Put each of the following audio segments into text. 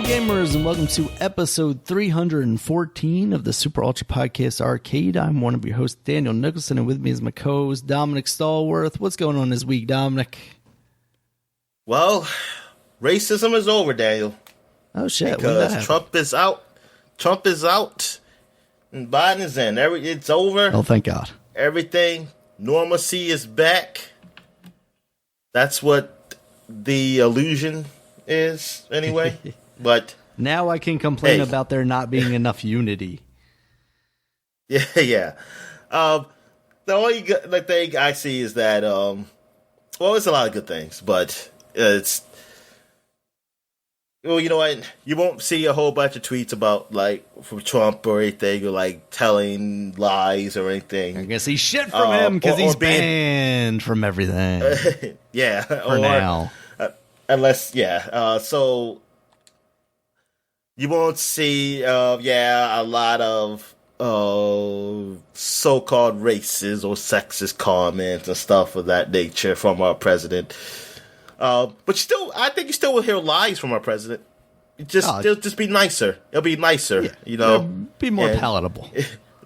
gamers, and welcome to episode 314 of the Super Ultra Podcast Arcade. I'm one of your hosts, Daniel Nicholson, and with me is my co-host, Dominic Stallworth. What's going on this week, Dominic? Well, racism is over, Daniel. Oh, shit. Because Trump is out. And Biden is in. It's over. Oh, thank God. Everything, normalcy is back. That's what the illusion is, anyway. But now I can complain about there not being enough unity. Yeah. The only thing I see is that, it's a lot of good things, but it's, well, you know what? You won't see a whole bunch of tweets about, from Trump or anything, or, telling lies or anything. I guess he's shit from him because he's banned from everything. Yeah. For now. Unless, so you won't see, a lot of so-called racist or sexist comments and stuff of that nature from our president. But still, I think you still will hear lies from our president. It'll just be nicer. It'll be nicer, It'll be more palatable.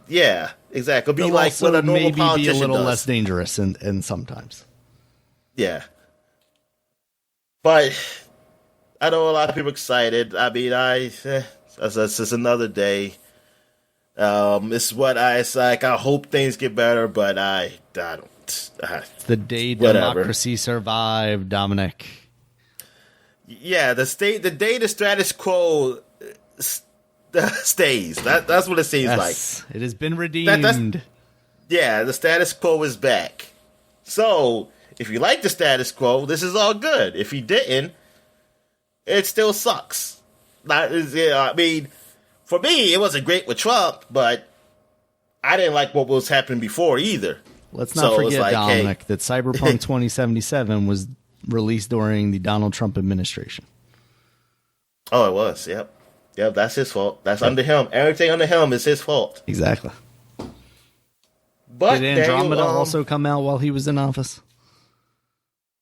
Yeah, exactly. It'll be like what a normal maybe politician be a little does. less dangerous and sometimes. Yeah. But I know a lot of people are excited. I mean, it's just another day. It's what it's like. I hope things get better, but I don't. It's the day whatever. Democracy survived, Dominic. Yeah, the day the status quo stays. That's what it seems like. It has been redeemed. The status quo is back. So, if you like the status quo, this is all good. If you didn't, it still sucks. I mean, for me, it wasn't great with Trump, but I didn't like what was happening before either. Let's not forget, Dominic, that Cyberpunk 2077 was released during the Donald Trump administration. Oh, it was. Yep, that's his fault. That's under him. Everything under him is his fault. Exactly. But did Andromeda also come out while he was in office?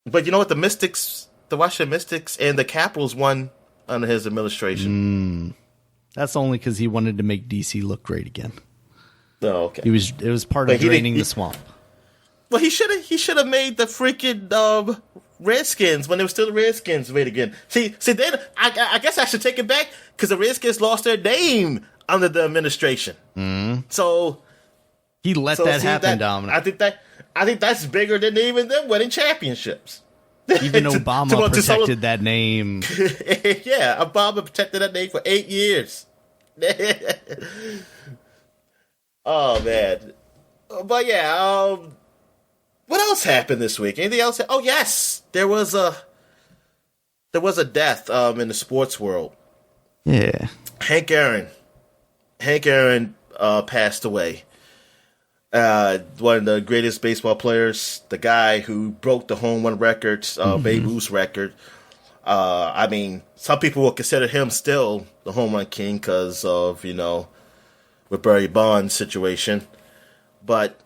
But you know what? The Washington Mystics and the Capitals won under his administration. That's only because he wanted to make DC look great again. Oh, okay. It was part of draining the swamp. Well, he should have made the freaking Redskins when they were still the Redskins made again. See, then I guess I should take it back because the Redskins lost their name under the administration. So he let that happen, Dominic. I think that's bigger than even them winning championships. Even Obama protected that name. Yeah, Obama protected that name for 8 years. Oh man, but yeah. What else happened this week? Anything else? Oh yes, there was a death in the sports world. Yeah, Hank Aaron passed away. One of the greatest baseball players, the guy who broke the home run records, Babe Ruth's record. I mean, some people will consider him still the home run king because of, with Barry Bonds' situation. But,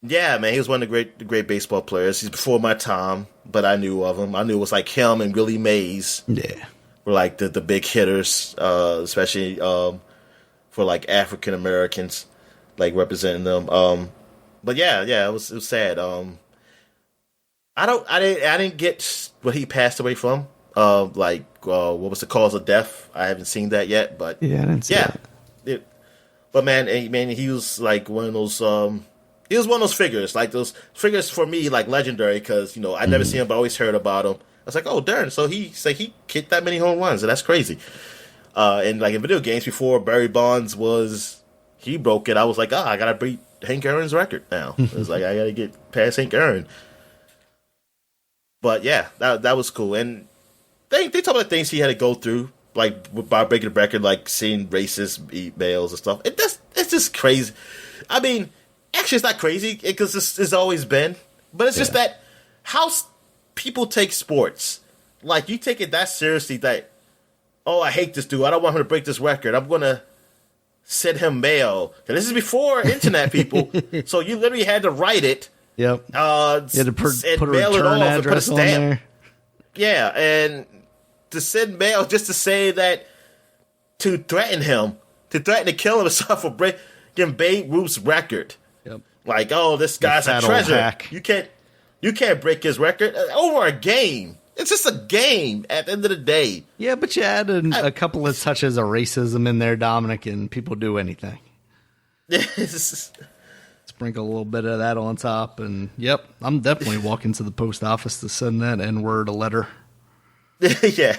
yeah, man, he was one of the great baseball players. He's before my time, but I knew of him. I knew it was like him and Willie Mays. Yeah. Were like the big hitters, especially for like African Americans. Like representing them, but yeah, it was sad. I didn't get what he passed away from. What was the cause of death? I haven't seen that yet, but yeah, I didn't see that. But man, he was like one of those. He was one of those figures, like those figures for me, like legendary, because I never seen him, but I always heard about him. I was like, oh darn! So he hit that many home runs, and that's crazy. And like in video games, before Barry Bonds he broke it. I was like, I gotta beat Hank Aaron's record now. It was like I gotta get past Hank Aaron. But yeah, that was cool. And they talk about things he had to go through, like by breaking the record, like seeing racist emails and stuff. It's just crazy. I mean, actually, it's not crazy because it's always been, but it's just that how people take sports. Like you take it that seriously that, I hate this dude. I don't want him to break this record. I'm gonna send him mail. And this is before internet, people. So you literally had to write it. Yep. You had to put a mail return it off address and put a stamp. on there. Yeah, and to send mail just to say that, to threaten him, to kill himself for breaking Babe Ruth's record. Yep. Like, oh, this guy's a treasure. You can't break his record over a game. It's just a game at the end of the day. Yeah, but you add a couple of touches of racism in there, Dominic, and people do anything. Sprinkle a little bit of that on top, and yep, I'm definitely walking to the post office to send that N-word a letter. Yeah.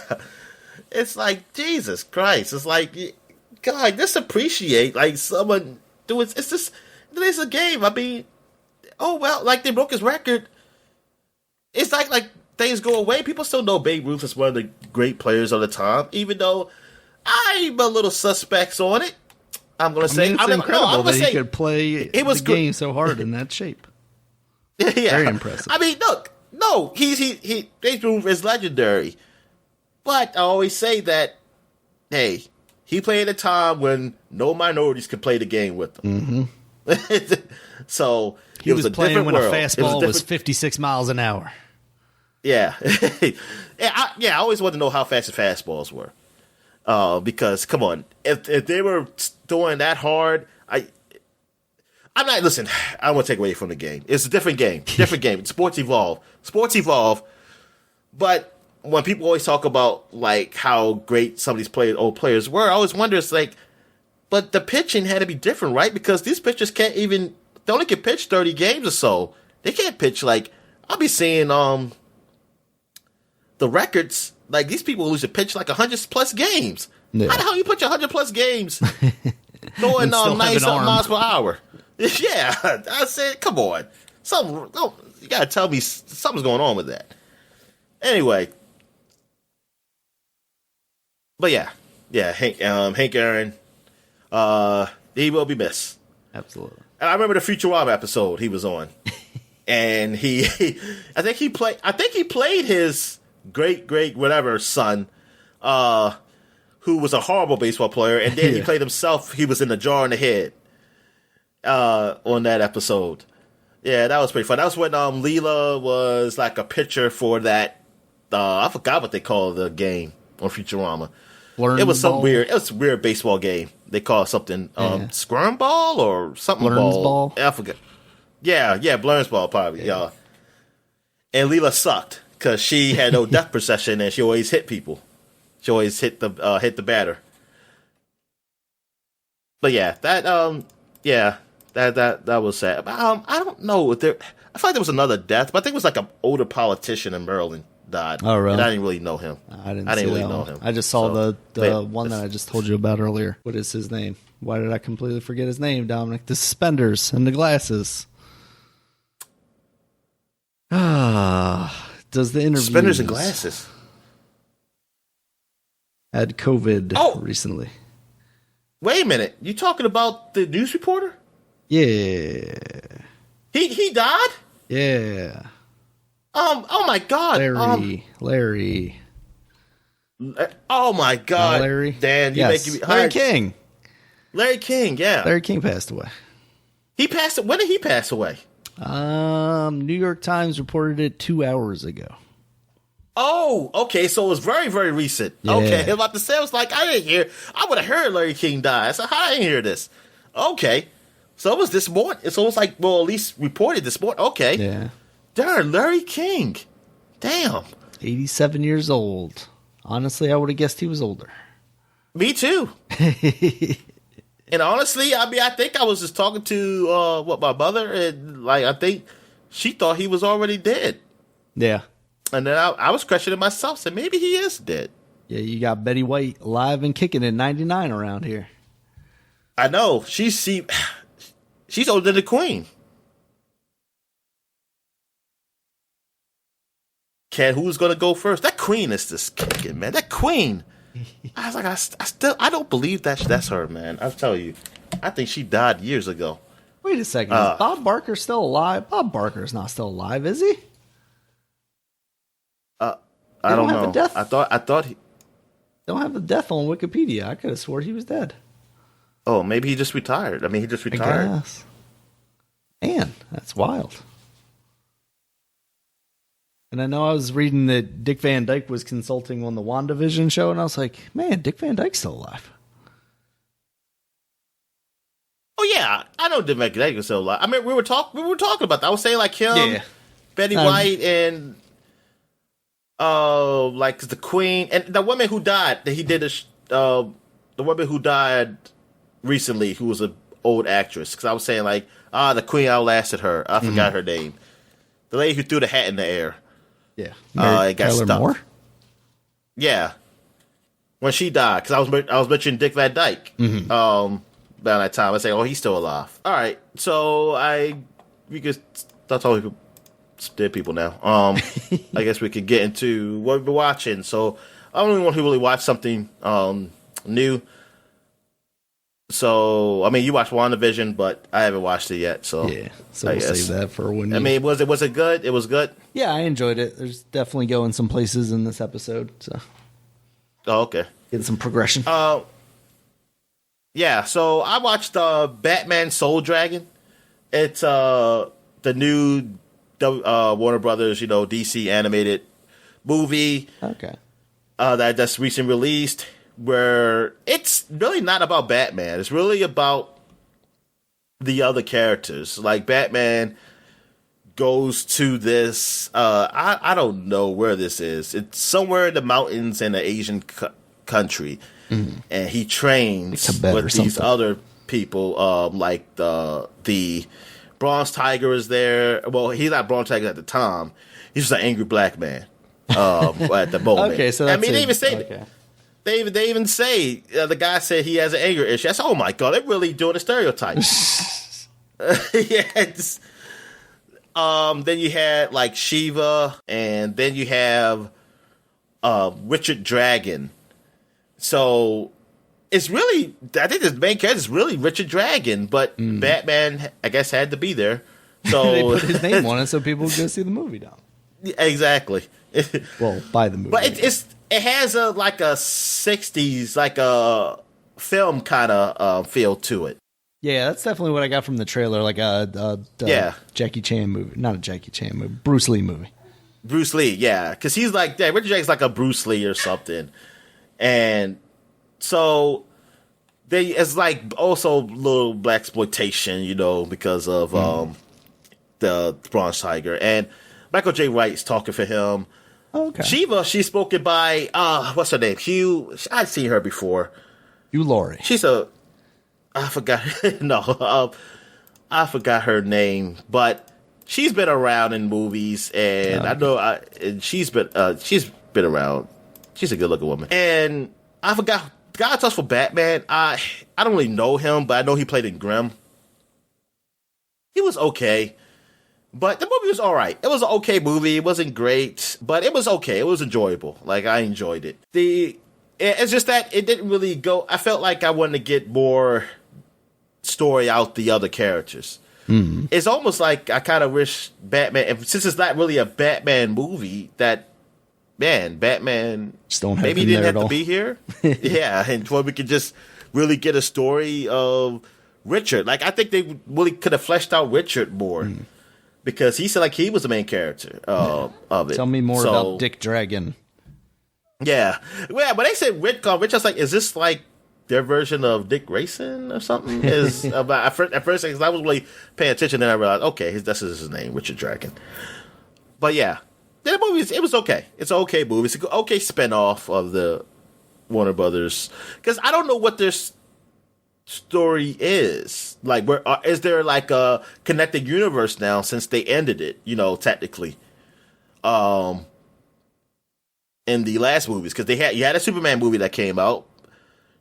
It's like, Jesus Christ. It's like, God, just appreciate, like, someone doing, it's just, it's a game. I mean, oh, well, like, they broke his record. It's like things go away. People still know Babe Ruth is one of the great players of the time, even though I'm a little suspect on it. I'm going to say. It's incredible that he could play the game so hard in that shape. Yeah. Very impressive. I mean, look, no, Babe Ruth is legendary. But I always say that, hey, he played at a time when no minorities could play the game with him. Mm-hmm. So he was playing when a fastball was 56 miles an hour. Yeah. I always wanted to know how fast the fastballs were. Because, come on, if they were throwing that hard, I'm not, listen, I don't want to take away from the game. It's a different game. Sports evolve. But when people always talk about, like, how great some of these old players were, I always wonder, it's like, but the pitching had to be different, right? Because these pitchers they only can pitch 30 games or so. They can't pitch, like, I'll be seeing, the records, like, these people used to pitch, like, 100-plus games. Yeah. How the hell you put your 100-plus games throwing 90-something miles per hour? Yeah, I said, come on. You gotta tell me something's going on with that. Anyway. But yeah, Hank Aaron, he will be missed. Absolutely. And I remember the Futurama episode he was on, and I think he played his great whatever son, who was a horrible baseball player, and then he played himself. He was in the jar in the head, on that episode. Yeah, that was pretty fun. That was when Leela was like a pitcher for that. I forgot what they call the game on Futurama. It was some weird. It was a weird baseball game. They call it something Squirm Ball or something ball. I forget. Yeah, Blurns Ball probably. Yeah. And Leela sucked because she had no depth perception and she always hit people. She always hit the batter. But yeah, that was sad. I don't know if there. I feel like there was another death, but I think it was like an older politician in Maryland died. Oh, really? And I didn't really know him. I didn't really know him. I just saw the one that I just told you about earlier. What is his name? Why did I completely forget his name, Dominic? The suspenders and the glasses. Does the interview suspenders and glasses had COVID recently? Wait a minute. You talking about the news reporter? Yeah. He died? Yeah. Oh my God. Larry. Oh my God. Larry. Dan, Larry King. Larry King, yeah. Larry King passed away. When did he pass away? New York Times reported it 2 hours ago. Oh, okay. So it was very, very recent. Yeah. Okay. I was about to say, I was like, I didn't hear. I would have heard Larry King die. So I didn't hear this. Okay. So it was this morning. It's almost like, well, at least reported this morning. Okay. Yeah. Darn, Larry King. Damn. 87 years old. Honestly, I would have guessed he was older. Me too. And honestly, I mean, I think I was just talking to my mother, and like I think she thought he was already dead. Yeah. And then I was questioning myself, said maybe he is dead. Yeah, you got Betty White alive and kicking at 99 around here. I know. She's older than the Queen. Who's going to go first? That Queen is just kicking, man. That Queen. I was like, I don't believe that's her, man. I'll tell you. I think she died years ago. Wait a second. Is Bob Barker still alive? Bob Barker's not still alive, is he? I don't know. I thought he don't have the death on Wikipedia. I could have swore he was dead. Oh, maybe he just retired. I mean, he just retired. I guess. Man, that's wild. And I know I was reading that Dick Van Dyke was consulting on the WandaVision show, and I was like, man, Dick Van Dyke's still alive. Oh yeah, I know Dick Van Dyke was still alive. I mean, we were talking about that. I was saying like him, Yeah. Betty White, and like the Queen and the woman who died. That he did the woman who died recently, who was an old actress. Because I was saying like, the Queen outlasted her. I forgot her name. The lady who threw the hat in the air. Yeah. It got Tyler stuck. Moore? Yeah, when she died, because I was mentioning Dick Van Dyke. About that time, I say, oh, he's still alive. All right, so we could start talking about dead people now. I guess we could get into what we've been watching. So I'm the only one who really watched something new. So I mean, you watched WandaVision, but I haven't watched it yet. So Yeah, so we'll save that for when. I mean, was it good? It was good. Yeah, I enjoyed it. There's definitely going some places in this episode, so Oh, okay. getting some progression. Yeah. So I watched Batman Soul Dragon. It's the new Warner Brothers, DC animated movie. Okay. That's recently released. Where it's really not about Batman. It's really about the other characters. Like Batman goes to this. I don't know where this is. It's somewhere in the mountains in an Asian country, and he trains with these other people. Like the Bronze Tiger is there. Well, he's not Bronze Tiger at the time. He's just an angry black man at the moment. Okay, so that's they even say okay. They even say the guy said he has an anger issue. I said, "Oh my god, they're really doing a stereotype." Yes. Then you had like Shiva, and then you have Richard Dragon. So it's really, I think the main character is really Richard Dragon, but Batman, I guess, had to be there. So They put his name on it so people would go see the movie now. Exactly. Well, buy the movie. But it has a 60s, like a film kind of feel to it. Yeah, that's definitely what I got from the trailer, like a Jackie Chan movie. Not a Jackie Chan movie, Bruce Lee movie. Bruce Lee, yeah. Because he's like, Richard Drake's like a Bruce Lee or something. And so it's like also a little black exploitation, because of the Bronze Tiger. And Michael J. White's talking for him. Oh, okay. Shiva, she's spoken by, what's her name? Hugh. I've seen her before. Hugh Laurie. She's I forgot. No, I forgot her name, but she's been around in movies, and I know, and she's been around. She's a good looking woman, and I forgot. God talks for Batman. I don't really know him, but I know he played in Grimm. He was okay. But the movie was all right. It was an okay movie. It wasn't great, but it was okay. It was enjoyable. Like, I enjoyed it. It's just that it didn't really go. I felt like I wanted to get more story out the other characters. It's almost like I kind of wish Batman, since it's not really a Batman movie, that Batman just don't have maybe didn't have to be here. Yeah, and where we could just really get a story of Richard. Like, I think they really could have fleshed out Richard more. Because he said like he was the main character of it. Tell me more about Dick Dragon. Yeah. But they said Rich. I was like, is this like their version of Dick Grayson or something? At first, because I was really paying attention, then I realized, okay, that's his name, Richard Dragon. But yeah, the movie it was okay. It's an okay movie. It's an okay spinoff of the Warner Brothers. Because I don't know what there's story is like. Where is there like a connected universe now since they ended it, technically in the last movies? Because you had a Superman movie that came out,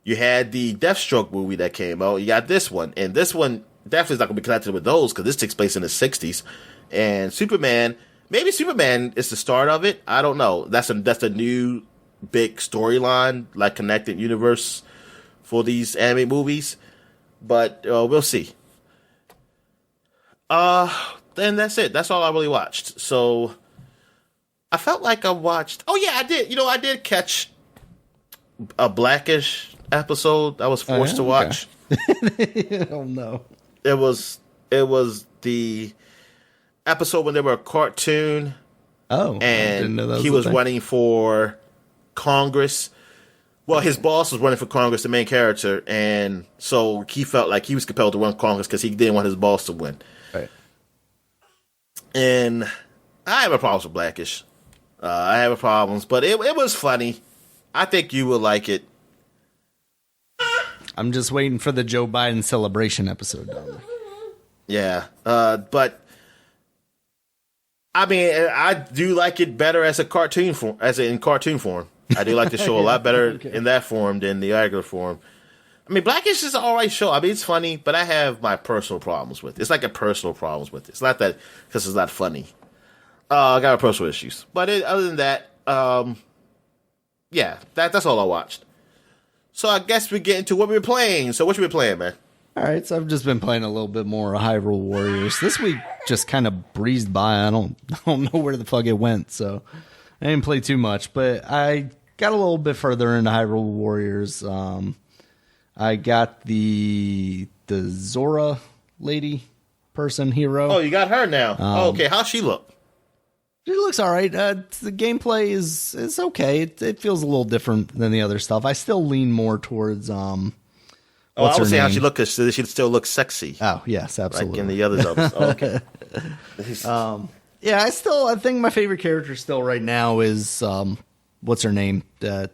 you had the Deathstroke movie that came out, you got this one, and this one definitely is not going to be connected with those because this takes place in the 60s. And maybe Superman is the start of it. I don't know. That's a new big storyline, like connected universe for these anime movies, but we'll see. Then that's it. That's all I really watched. So I felt like I watched. Oh yeah, I did. I did catch a Blackish episode. I was forced to watch. Oh no! It was the episode when they were a cartoon. Oh, I didn't know that he was was running for Congress. Well, his boss was running for Congress, the main character, and so he felt like he was compelled to run Congress because he didn't want his boss to win. Right. And I have a problem with Blackish. I have a problems, but it was funny. I think you will like it. I'm just waiting for the Joe Biden celebration episode, Dominic. Yeah, but I mean, I do like it better as a cartoon form, in cartoon form. I do like the show a lot better in that form than the regular form. I mean, Blackish is an alright show. I mean, it's funny, but I have my personal problems with it. It's like a personal problems with it. It's not that because it's not funny. I got personal issues, but other than that, yeah, that's all I watched. So I guess we get into what we're playing. So what you been playing, man? All right, so I've just been playing a little bit more Hyrule Warriors. This week just kind of breezed by. I don't know where the fuck it went, so I didn't play too much. But I got a little bit further into Hyrule Warriors. I got the Zora lady person hero. Oh, you got her now. Okay, how's she look? She looks all right. The gameplay is okay. It feels a little different than the other stuff. I still lean more towards I would say how she looks because she still looks sexy. Oh yes, absolutely. Like in the others. Okay. Yeah, I think my favorite character still right now is what's her name? Why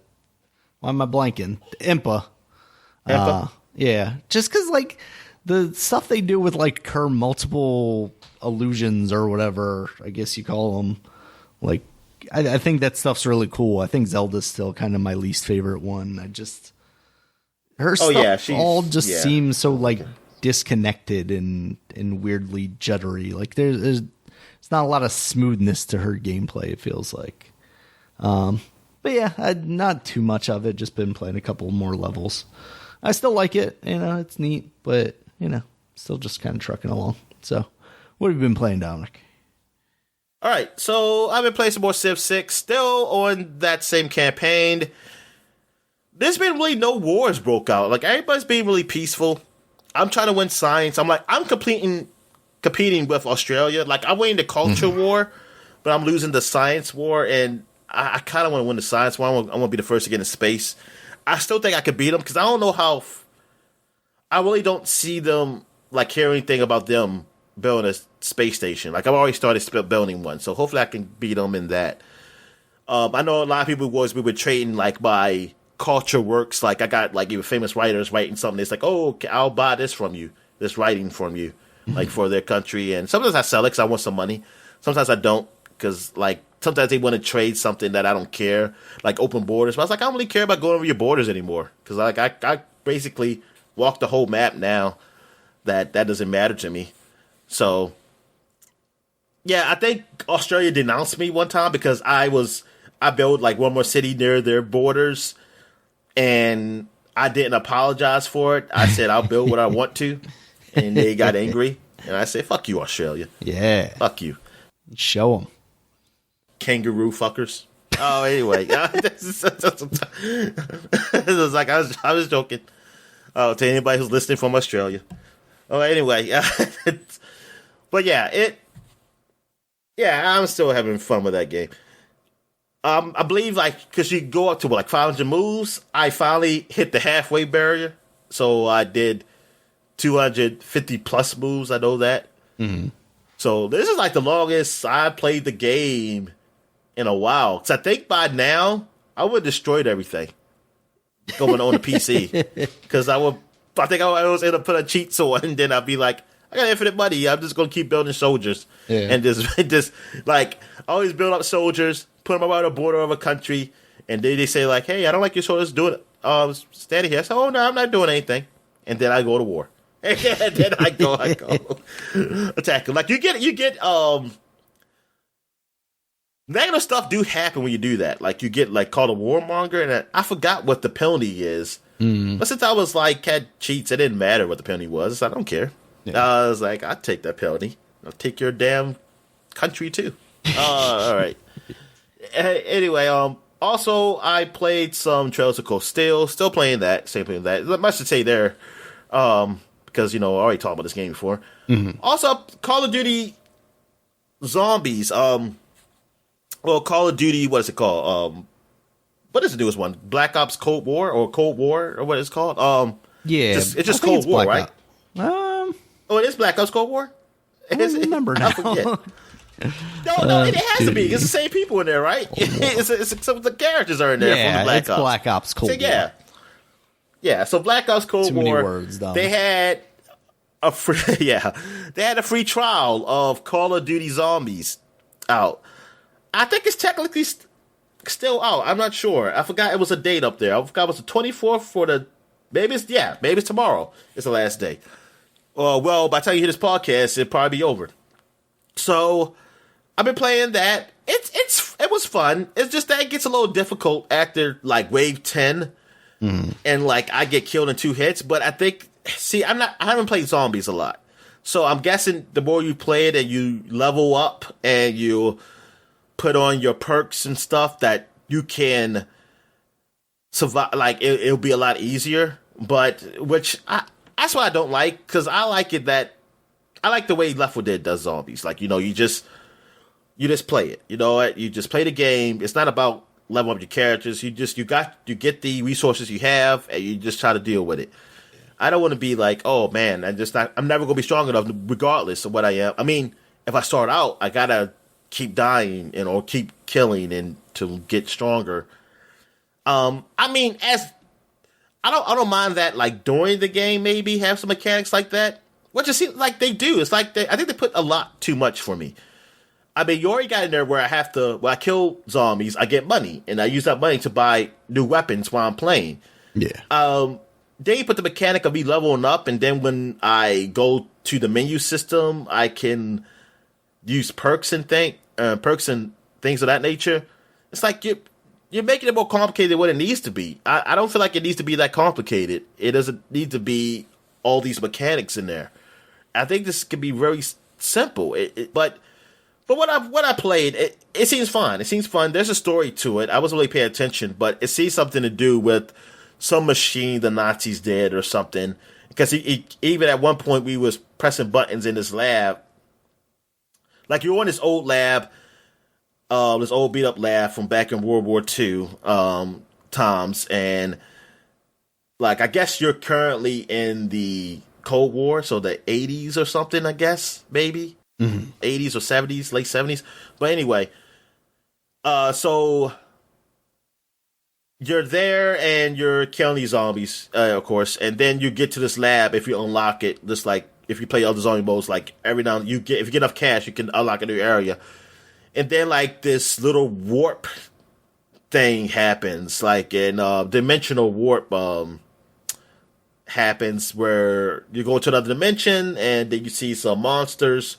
am I blanking? Impa. Yeah, just because like the stuff they do with like her multiple illusions or whatever, I guess you call them. Like, I think that stuff's really cool. I think Zelda's still kind of my least favorite one. Her stuff seems so like disconnected and weirdly juddery. Like there's not a lot of smoothness to her gameplay. It feels like, but yeah, not too much of it. Just been playing a couple more levels. I still like it. It's neat, but still just kind of trucking along. So, what have you been playing, Dominic? All right, so I've been playing some more Civ 6, still on that same campaign. There's been really no wars broke out. Like, everybody's being really peaceful. I'm trying to win science. I'm competing with Australia. Like, I'm winning the culture war, but I'm losing the science war, and I kind of want to win the science war. I want to be the first to get in space. I still think I could beat them, because I don't know how... I really don't see them, like, hear anything about them building a space station. Like, I've already started building one, so hopefully I can beat them in that. I know a lot of people we were trading, like, by culture works. Like, I got, like, even famous writers writing something. It's like, oh, okay, I'll buy this from you, this writing from you, like, for their country. And sometimes I sell it because I want some money. Sometimes I don't, because, like, sometimes they want to trade something that I don't care, like open borders. But I was like, I don't really care about going over your borders anymore, because, like, I basically walk the whole map now. That doesn't matter to me. So, yeah, I think Australia denounced me one time because I built like one more city near their borders, and I didn't apologize for it. I said I'll build what I want to, and they got angry, and I said, "Fuck you, Australia." Yeah, fuck you. Show them, kangaroo fuckers. Oh, anyway, it was like I was joking. Oh, to anybody who's listening from Australia. Oh, anyway, but yeah, I'm still having fun with that game. I believe, like, because you go up to like 500 moves, I finally hit the halfway barrier. So I did 250 plus moves. I know that. Mm-hmm. So this is like the longest I played the game in a while. Because I think by now I would have destroyed everything going on the PC. Because I think I was able to put a cheat sword, and then I'd be like, I got infinite money. I'm just going to keep building soldiers. Yeah. And just like, always build up soldiers, put them around the border of a country, and then they say, like, hey, I don't like your soldiers doing it. I was standing here. I said, oh, no, I'm not doing anything. And then I go to war. And then I go attack them. Like, you get negative stuff do happen when you do that. Like, you get, like, called a warmonger, and I forgot what the penalty is. Mm. But since I was like, had cheats, it didn't matter what the penalty was. I don't care. Yeah. I was like, I'll take that penalty. I'll take your damn country too. All right. Anyway, also I played some Trails of Cold Steel. Still playing that. Same thing with that. Not much to say there. Because, I already talked about this game before. Mm-hmm. Also, Call of Duty Zombies. Well, Call of Duty, what is it called? What is the newest one? Black Ops Cold War or Cold War or what it's called? Yeah, it's just Cold War, right? Oh, it is Black Ops Cold War. I don't remember now. I forget. No, it has to be. It's the same people in there, right? Some of the characters are in there from the Black Ops. Black Ops Cold War. Yeah. So Black Ops Cold War. Too many words, though. They had a free trial of Call of Duty Zombies out. I think it's technically still out. I'm not sure. I forgot it was a date up there. I forgot it was the 24th for the. Maybe it's tomorrow. It's the last day. Well, by the time you hear this podcast, it'll probably be over. So I've been playing that. It was fun. It's just that it gets a little difficult after like wave 10, and like I get killed in 2 hits. But I think, I haven't played zombies a lot, so I'm guessing the more you play it and you level up and you put on your perks and stuff, that you can survive. Like it'll be a lot easier. But that's what I don't like, because I like the way Left 4 Dead does zombies. Like, you just play it. You know what? You just play the game. It's not about leveling up your characters. You get the resources you have, and you just try to deal with it. I don't want to be like, oh man, I'm never gonna be strong enough regardless of what I am. I mean, if I start out, I gotta keep dying or keep killing and to get stronger. I mean, I don't mind that, like, during the game maybe have some mechanics like that. What it seems like they do. It's like I think they put a lot too much for me. I mean, you already got in there where when I kill zombies, I get money, and I use that money to buy new weapons while I'm playing. Yeah. Then you put the mechanic of me leveling up, and then when I go to the menu system, I can use perks and things of that nature. It's like you're making it more complicated than what it needs to be. I don't feel like it needs to be that complicated. It doesn't need to be all these mechanics in there. I think this could be very simple. But what I played, it seems fun. It seems fun. There's a story to it. I wasn't really paying attention, but it seems something to do with some machine the Nazis did or something. Because even at one point we was pressing buttons in this lab. Like, you're on this old lab, this old beat up lab from back in World War II times, and like, I guess you're currently in the Cold War, so the 80s or something, I guess, maybe 80s or 70s, late 70s. But anyway, so you're there and you're killing these zombies, of course, and then you get to this lab. If you unlock it, just like if you play other zombie modes, like every now and if you get enough cash, you can unlock a new area. And then, like, this little warp thing happens, like in dimensional warp happens, where you go to another dimension, and then you see some monsters,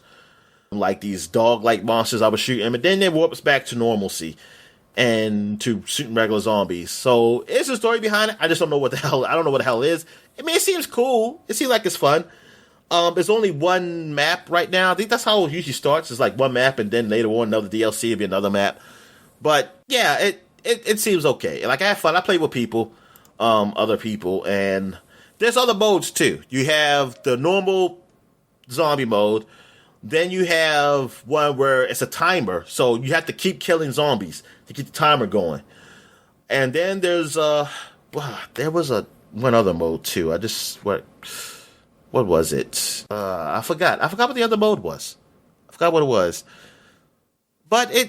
like these dog-like monsters I was shooting, and then it warps back to normalcy and to shooting regular zombies. So it's a story behind it. I just don't know what the hell. I don't know what the hell it is. I mean, it seems cool. It seems like it's fun. There's only one map right now. I think that's how it usually starts. It's like one map, and then later on another DLC will be another map. But yeah, it seems okay. Like, I have fun. I play with people, other people, and there's other modes too. You have the normal zombie mode. Then you have one where it's a timer, so you have to keep killing zombies to keep the timer going. And then there's there was one other mode too. What was it? I forgot. I forgot what the other mode was. I forgot what it was. But the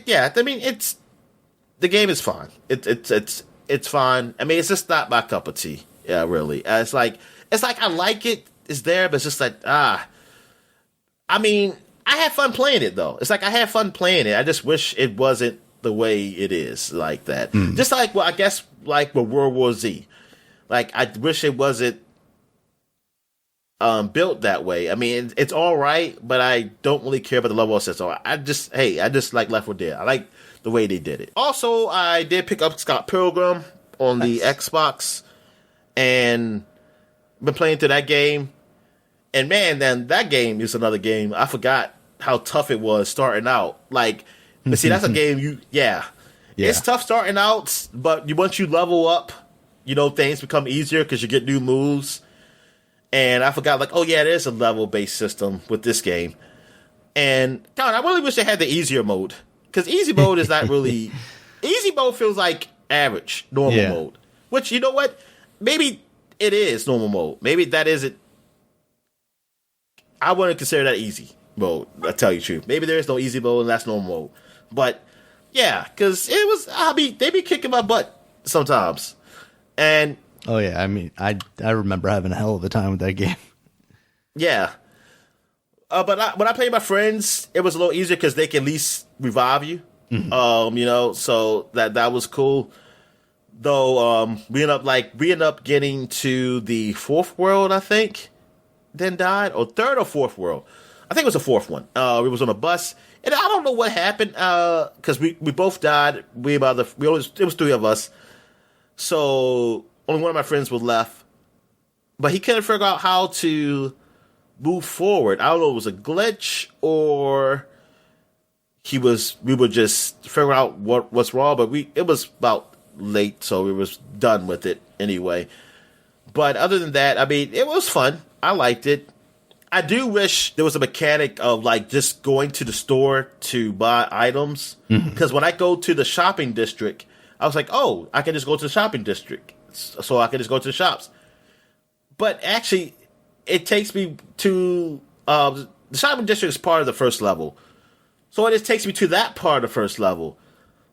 game is fine. It's fine. I mean, it's just not my cup of tea. Yeah, really. It's like I like it. It's there, but it's just like I mean, I had fun playing it though. It's like I had fun playing it. I just wish it wasn't the way it is like that. Just like, well, I guess like with World War Z. Like, I wish it wasn't built that way. I mean, it's all right, but I don't really care about the level of system. I just like Left 4 Dead. I like the way they did it. Also, I did pick up Scott Pilgrim on the Xbox, and been playing through that game. And man, then that game is another game. I forgot how tough it was starting out. Like, but see, that's a game it's tough starting out, but once you level up, things become easier because you get new moves. And I forgot, like, oh yeah, there's a level-based system with this game. And God, I really wish they had the easier mode because easy mode is not really. Easy mode feels like average normal mode, which you know what? Maybe it is normal mode. Maybe that isn't. I wouldn't consider that easy mode. I tell you the truth. Maybe there is no easy mode and that's normal mode. But yeah, because it was. They be kicking my butt sometimes, and oh yeah, I mean, I remember having a hell of a time with that game. Yeah. But when I played my friends, it was a little easier because they can at least revive you. Mm-hmm. So that was cool. Though we ended up getting to the fourth world, I think, then died, or third or fourth world. I think it was the fourth one. We was on a bus, and I don't know what happened because we both died. It was three of us, so only one of my friends was left, but he couldn't figure out how to move forward. I don't know if it was a glitch or we were just figuring out what's wrong, but it was about late, so we was done with it anyway. But other than that, I mean, it was fun. I liked it. I do wish there was a mechanic of like just going to the store to buy items, because when I go to the shopping district, I was like, oh, I can just go to the shopping district, so I can just go to the shops. But actually, it takes me to the shopping district is part of the first level, so it just takes me to that part of the first level.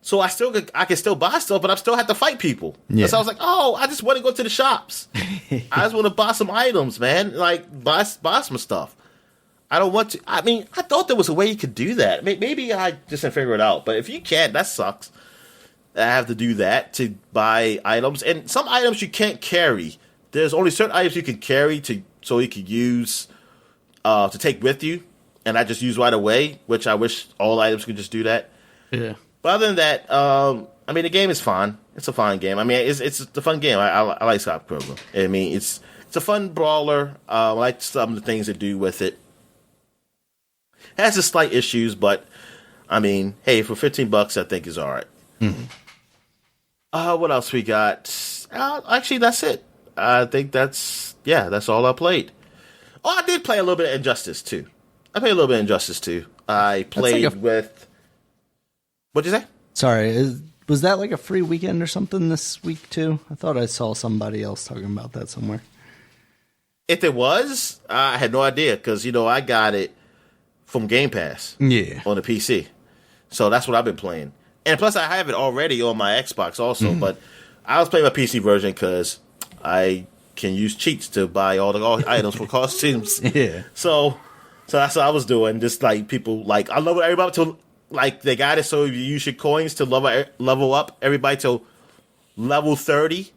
So I can still buy stuff, but I still have to fight people. Yeah. So I was like, oh, I just want to go to the shops. I just want to buy some items, man. Like buy some stuff. I don't want to. I mean, I thought there was a way you could do that. Maybe I just didn't figure it out. But if you can't, that sucks. I have to do that to buy items, and some items you can't carry. There's only certain items you can carry so you can use to take with you, and I just use right away. Which I wish all items could just do that. Yeah. But other than that, I mean, the game is fun. It's a fun game. I mean, it's a fun game. I like Scott Pilgrim. I mean, it's a fun brawler. I like some of the things they do with it. It has its slight issues, but I mean, hey, for $15, I think is all right. What else we got? Actually, that's it. I think that's all I played. Oh, I did play a little bit of Injustice too. I played with. What'd you say? Sorry, was that like a free weekend or something this week too? I thought I saw somebody else talking about that somewhere. If it was, I had no idea because I got it from Game Pass. Yeah, on the PC, so that's what I've been playing. And plus, I have it already on my Xbox also. But I was playing my PC version because I can use cheats to buy all the items for costumes. Yeah. So that's what I was doing. Just like people, like I love everybody to. Like they got it so you use your coins to level up everybody to level 30.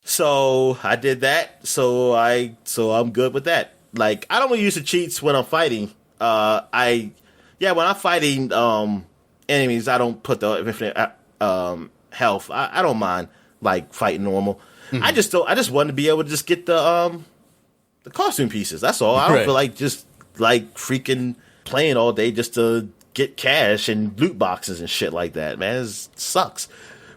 So I did that. So I'm good with that. Like I don't really use the cheats when I'm fighting. When I'm fighting enemies, I don't put the infinite health. I don't mind like fighting normal. I just want to be able to just get the costume pieces. That's all. I don't feel like just like freaking playing all day just to get cash and loot boxes and shit like that, man. It sucks.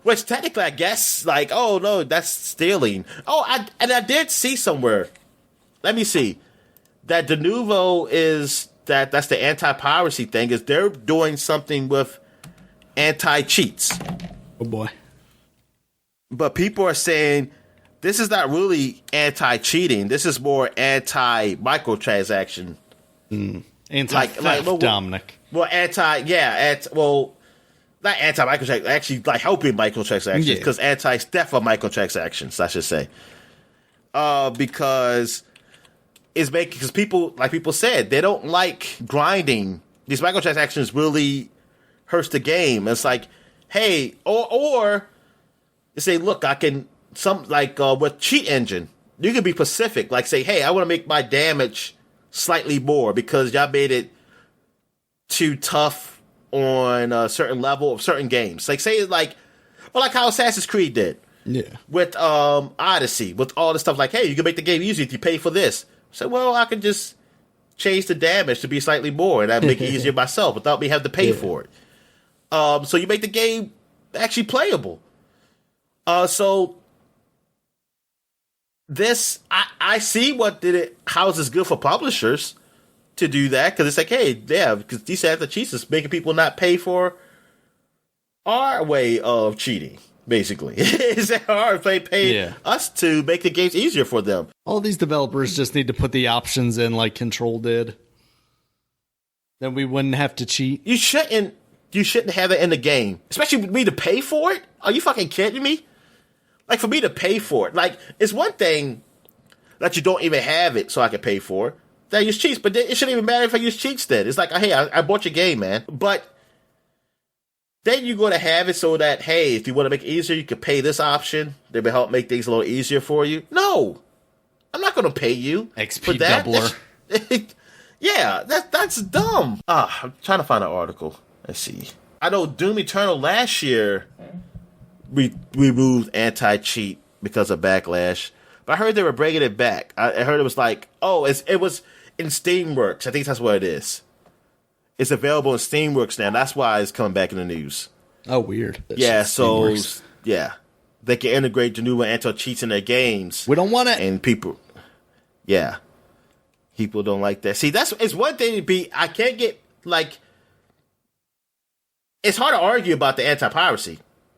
Which technically, I guess, like, oh no, that's stealing. Oh, I did see somewhere. Let me see. That the Denuvo is that's the anti-piracy thing. Is they're doing something with anti-cheats. Oh boy. But people are saying this is not really anti-cheating. This is more anti-microtransaction. Anti-theft, Dominic. Well, not anti-microtransactions, actually like helping microtransactions, because anti-theft of microtransactions, I should say. Because people said, they don't like grinding. These microtransactions really hurts the game. It's like, hey, or they say, look, I can, with cheat engine, you can be specific, like say, hey, I want to make my damage slightly more because y'all made it too tough on a certain level of certain games. Like say like how Assassin's Creed did. Yeah. With Odyssey, with all the stuff like, hey, you can make the game easier if you pay for this. So well, I can just change the damage to be slightly more and I'd make it easier myself without me having to pay for it. So you make the game actually playable. So this I see how this is good for publishers. to do that because it's like, hey, yeah, because these anti cheats is making people not pay for our way of cheating. Basically, is that hard? Pay us to make the games easier for them. All these developers just need to put the options in like Control did. Then we wouldn't have to cheat. You shouldn't have it in the game, especially with me to pay for it. Are you fucking kidding me? Like for me to pay for it, like it's one thing that you don't even have it, so I can pay for it. That I use cheats, but it shouldn't even matter if I use cheats. Then it's like, hey, I bought your game, man, but. Then you're going to have it so that, hey, if you want to make it easier, you can pay this option. They will help make things a little easier for you. No, I'm not going to pay you XP for that. doubler. Yeah, that's dumb. I'm trying to find an article. Let's see. I know Doom Eternal last year removed anti-cheat because of backlash, but I heard they were bringing it back. I heard it was like, it was in Steamworks. I think that's what it is. It's available in Steamworks now. That's why it's coming back in the news. Oh, weird. Yeah, so, yeah. They can integrate the new anti-cheats in their games. We don't want it. And people don't like that. See, it's one thing to be, I can't get, like, it's hard to argue about the anti-piracy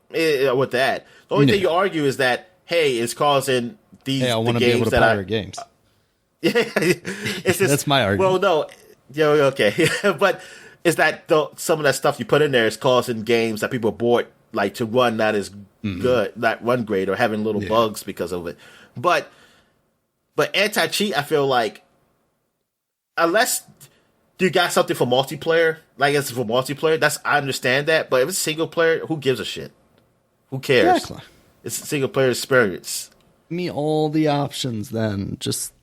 with that. The only thing you argue is that, hey, it's causing these I want to be able to pirate games. Yeah, it's just, that's my argument. Well, no. Yeah, okay. But is that some of that stuff you put in there is causing games that people bought like to run not as good, not run great, or having little bugs because of it. But anti-cheat, I feel like unless you got something for multiplayer, like it's for multiplayer, I understand that. But if it's single player, who gives a shit? Who cares? Exactly. It's a single player experience. Give me all the options then. Just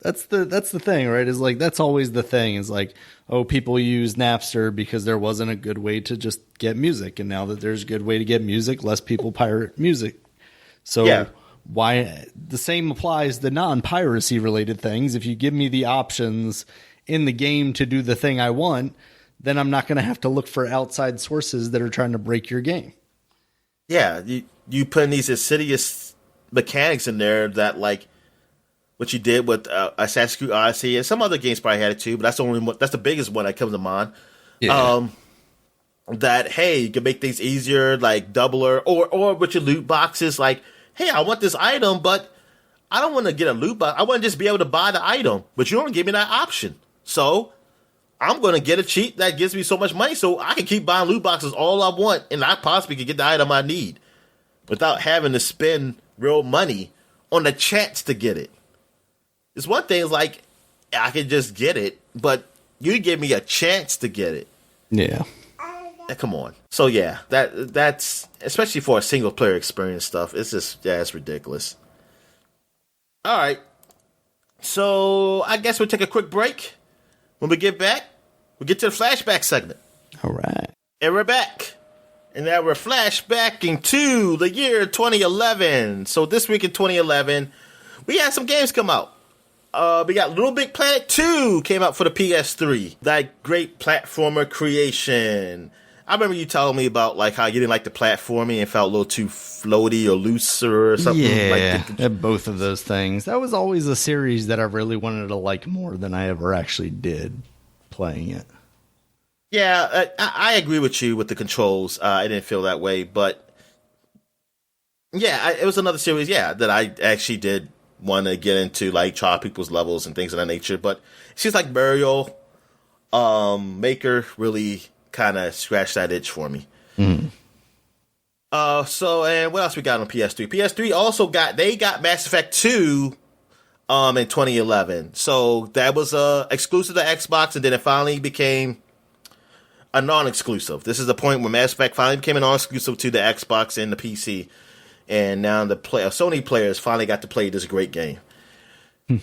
that's the thing, right? Is like that's always the thing. Is like, oh, people use Napster because there wasn't a good way to just get music, and now that there's a good way to get music, less people pirate music. So why the same applies to non-piracy related things. If you give me the options in the game to do the thing I want, then I'm not going to have to look for outside sources that are trying to break your game. Yeah, you put in these insidious mechanics in there that like. What you did with Assassin's Creed Odyssey, and some other games probably had it too, but that's the only one, that's the biggest one that comes to mind. Yeah. That hey, you can make things easier, like doubler, or with your loot boxes, like hey, I want this item, but I don't want to get a loot box. I want to just be able to buy the item, but you don't give me that option. So I'm going to get a cheat that gives me so much money, so I can keep buying loot boxes all I want, and I possibly can get the item I need without having to spend real money on the chance to get it. It's one thing, like, I can just get it, but you give me a chance to get it. Yeah. Come on. So, yeah, that's, especially for a single-player experience stuff, it's just, it's ridiculous. All right. So, I guess we'll take a quick break. When we get back, we'll get to the flashback segment. All right. And we're back. And now we're flashbacking to the year 2011. So, this week in 2011, we had some games come out. We got Little Big Planet 2 came out for the PS3. That great platformer creation. I remember you telling me about like how you didn't like the platforming and felt a little too floaty or looser or something. Yeah, both of those things. That was always a series that I really wanted to like more than I ever actually did playing it. Yeah, I agree with you with the controls. I didn't feel that way, but yeah, it was another series, that I actually did want to get into, like try people's levels and things of that nature. But it seems like Mario Maker really kind of scratched that itch for me. Mm. So, and what else we got on PS3? PS3 also got Mass Effect 2 in 2011. So that was exclusive to Xbox, and then it finally became a non-exclusive. This is the point where Mass Effect finally became a non-exclusive to the Xbox and the PC. And now the Sony players finally got to play this great game. Yep.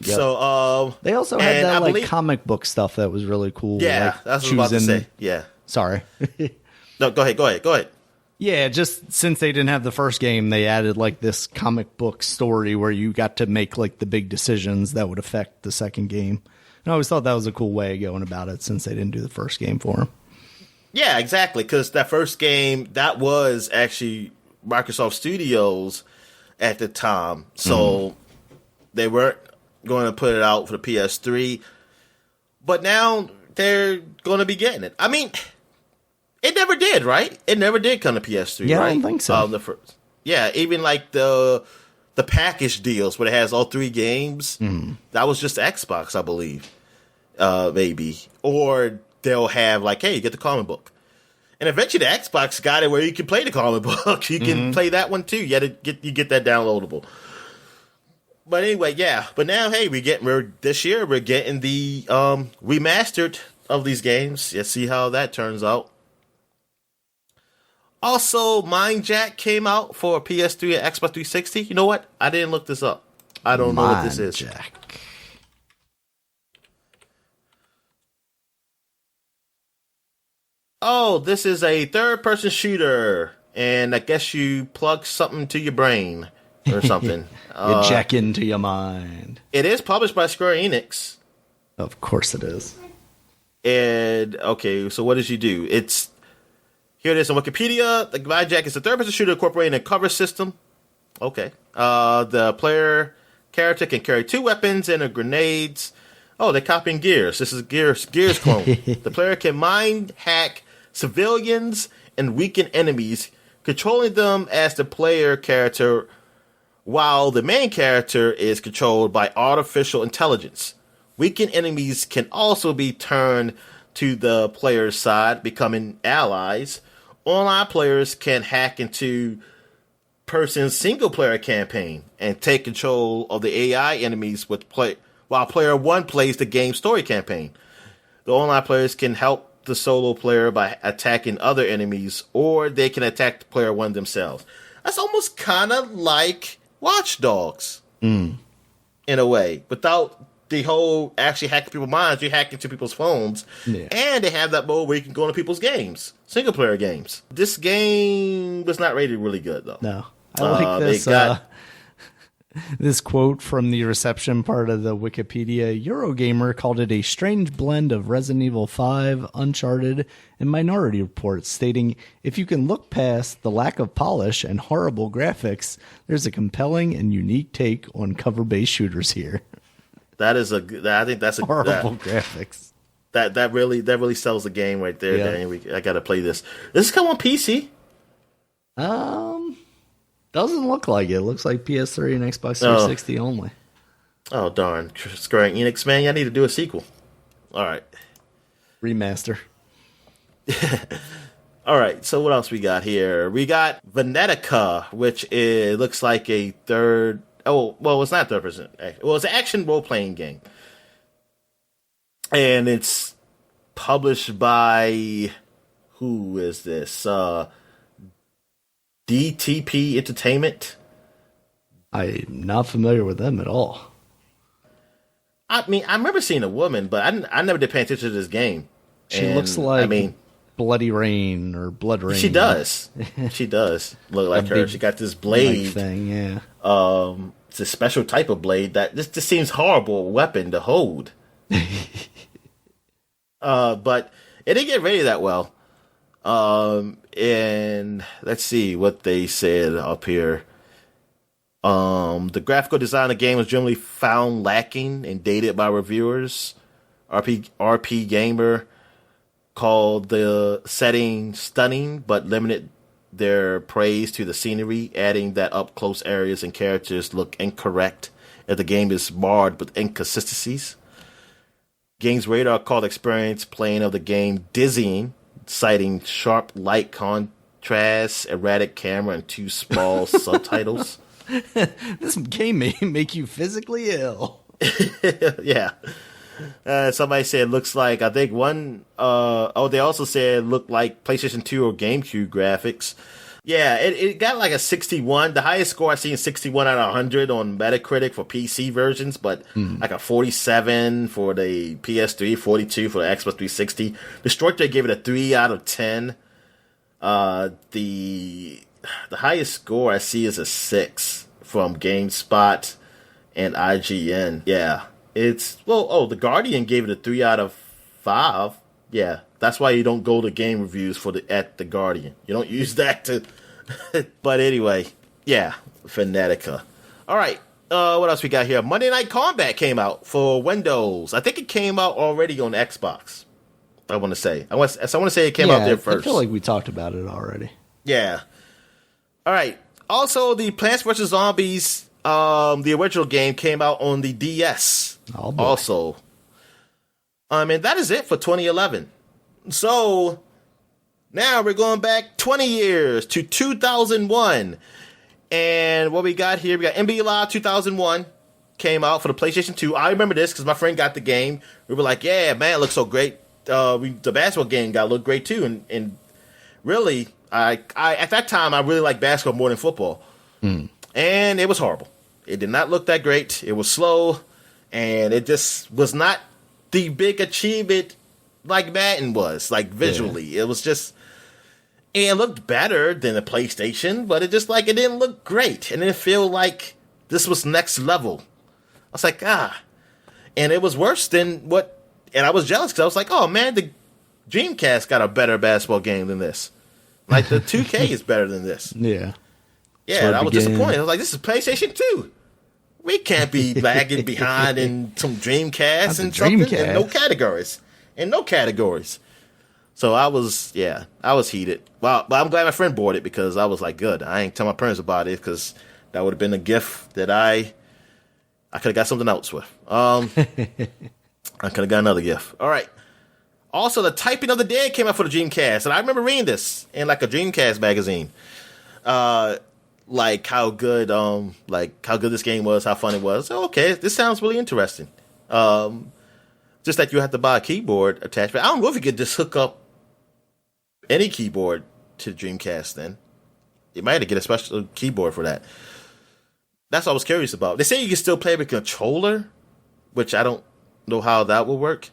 So they also had that comic book stuff that was really cool. Yeah, like that's what I was about to say. Yeah. Sorry. No, go ahead. Yeah, just since they didn't have the first game, they added like this comic book story where you got to make like the big decisions that would affect the second game. And I always thought that was a cool way of going about it since they didn't do the first game for them. Yeah, exactly. Because that first game, that was actually Microsoft Studios at the time. So they weren't going to put it out for the PS3. But now they're going to be getting it. I mean, it never did, right? It never did come to PS3, Yeah, right? I don't think so. The first, yeah, even like the package deals where it has all 3 games, that was just Xbox, I believe, maybe. Or they'll have like, hey, you get the comic book. And eventually the Xbox got it where you can play the comic book. You can play that one too. You get that downloadable. But anyway, yeah. But now, hey, this year we're getting the remastered of these games. Let's see how that turns out. Also, Mind Jack came out for PS3 and Xbox 360. You know what? I didn't look this up. I don't know what this is. Jack. Oh, this is a third-person shooter, and I guess you plug something to your brain or something. You jack into your mind. It is published by Square Enix. Of course it is. And, okay, so what does you do? Here it is on Wikipedia. The Mind Jack is a third-person shooter incorporating a cover system. Okay. The player character can carry 2 weapons and a grenades. Oh, they're copying Gears. This is Gears clone. The player can mind hack civilians and weaken enemies, controlling them as the player character, while the main character is controlled by artificial intelligence. Weakened enemies can also be turned to the player's side, becoming allies. Online players can hack into person's single-player campaign and take control of the AI enemies while player 1 plays the game story campaign. The online players can help the solo player by attacking other enemies, or they can attack player 1 themselves. That's almost kind of like Watch Dogs, in a way. Without the whole actually hacking people's minds, you hack into people's phones, and they have that mode where you can go into people's games, single-player games. This game was not rated really good, though. No. I like this. This quote from the reception part of the Wikipedia. Eurogamer called it a strange blend of Resident Evil 5, Uncharted, and Minority Report, stating, if you can look past the lack of polish and horrible graphics, there's a compelling and unique take on cover-based shooters here. I think that's a horrible graphics. That really sells the game right there. Yeah. I got to play this. Does this come on PC? Doesn't look like it. It looks like PS3 and Xbox 360 only. Oh, darn. Square Enix, man, I need to do a sequel. All right. Remaster. All right, so what else we got here? We got Venetica, which looks like a third... Oh, well, it's not third person. Well, it's an action role-playing game. And it's published by... Who is this? DTP Entertainment. I'm not familiar with them at all. I mean, I remember seeing a woman, but I never did pay attention to this game. She looks like Bloody Rain or Blood Rain. She does. She does look like her. She got this blade thing, yeah. It's a special type of blade that just seems horrible weapon to hold. But it didn't get rated that well. And let's see what they said up here. The graphical design of the game was generally found lacking and dated by reviewers. RP Gamer called the setting stunning, but limited their praise to the scenery, adding that up-close areas and characters look incorrect, as the game is marred with inconsistencies. Games Radar called the experience playing of the game dizzying, citing sharp light contrast, erratic camera, and too small subtitles. This game may make you physically ill. Yeah. Somebody said it looks like, I think one, they also said it looked like PlayStation 2 or GameCube graphics. Yeah, it got like a 61. The highest score I've seen is 61 out of 100 on Metacritic for PC versions, but like a 47 for the PS3, 42 for the Xbox 360. Destroyer gave it a 3 out of 10. The highest score I see is a 6 from GameSpot and IGN. Yeah. The Guardian gave it a 3 out of 5. Yeah, that's why you don't go to game reviews at the Guardian. You don't use that to... But anyway, yeah, Venetica. All right, what else we got here? Monday Night Combat came out for Windows. I think it came out already on Xbox. I want to say. I want to say it came out there first. I feel like we talked about it already. Yeah. All right. Also, the Plants vs. Zombies, the original game came out on the DS. Oh, boy. Also. And that is it for 2011. So, now we're going back 20 years to 2001. And what we got here, we got NBA Live 2001 came out for the PlayStation 2. I remember this because my friend got the game. We were like, yeah, man, it looks so great. The basketball game got to look great too. And really, I at that time, I really liked basketball more than football. And it was horrible. It did not look that great. It was slow. And it just was not the big achievement like Madden was, like visually. Yeah. It was just... And it looked better than the PlayStation, but it didn't look great. And it didn't feel like this was next level. I was like, And it was worse than what... And I was jealous because I was like, oh, man, the Dreamcast got a better basketball game than this. Like, the 2K is better than this. Yeah. Yeah, and I was disappointed. I was like, this is PlayStation 2. We can't be lagging behind in some Dreamcast and something. In no categories. So I was heated. Well, but I'm glad my friend bought it because I was like, good. I ain't tell my parents about it because that would have been a gift that I could have got something else with. I could have got another gift. All right. Also, the Typing of the Dead came out for the Dreamcast, and I remember reading this in like a Dreamcast magazine. Like how good this game was, how fun it was. So, okay, this sounds really interesting. Just that you have to buy a keyboard attachment. I don't know if you could just hook up any keyboard to the Dreamcast then. You might have to get a special keyboard for that. That's what I was curious about. They say you can still play with a controller, which I don't know how that will work.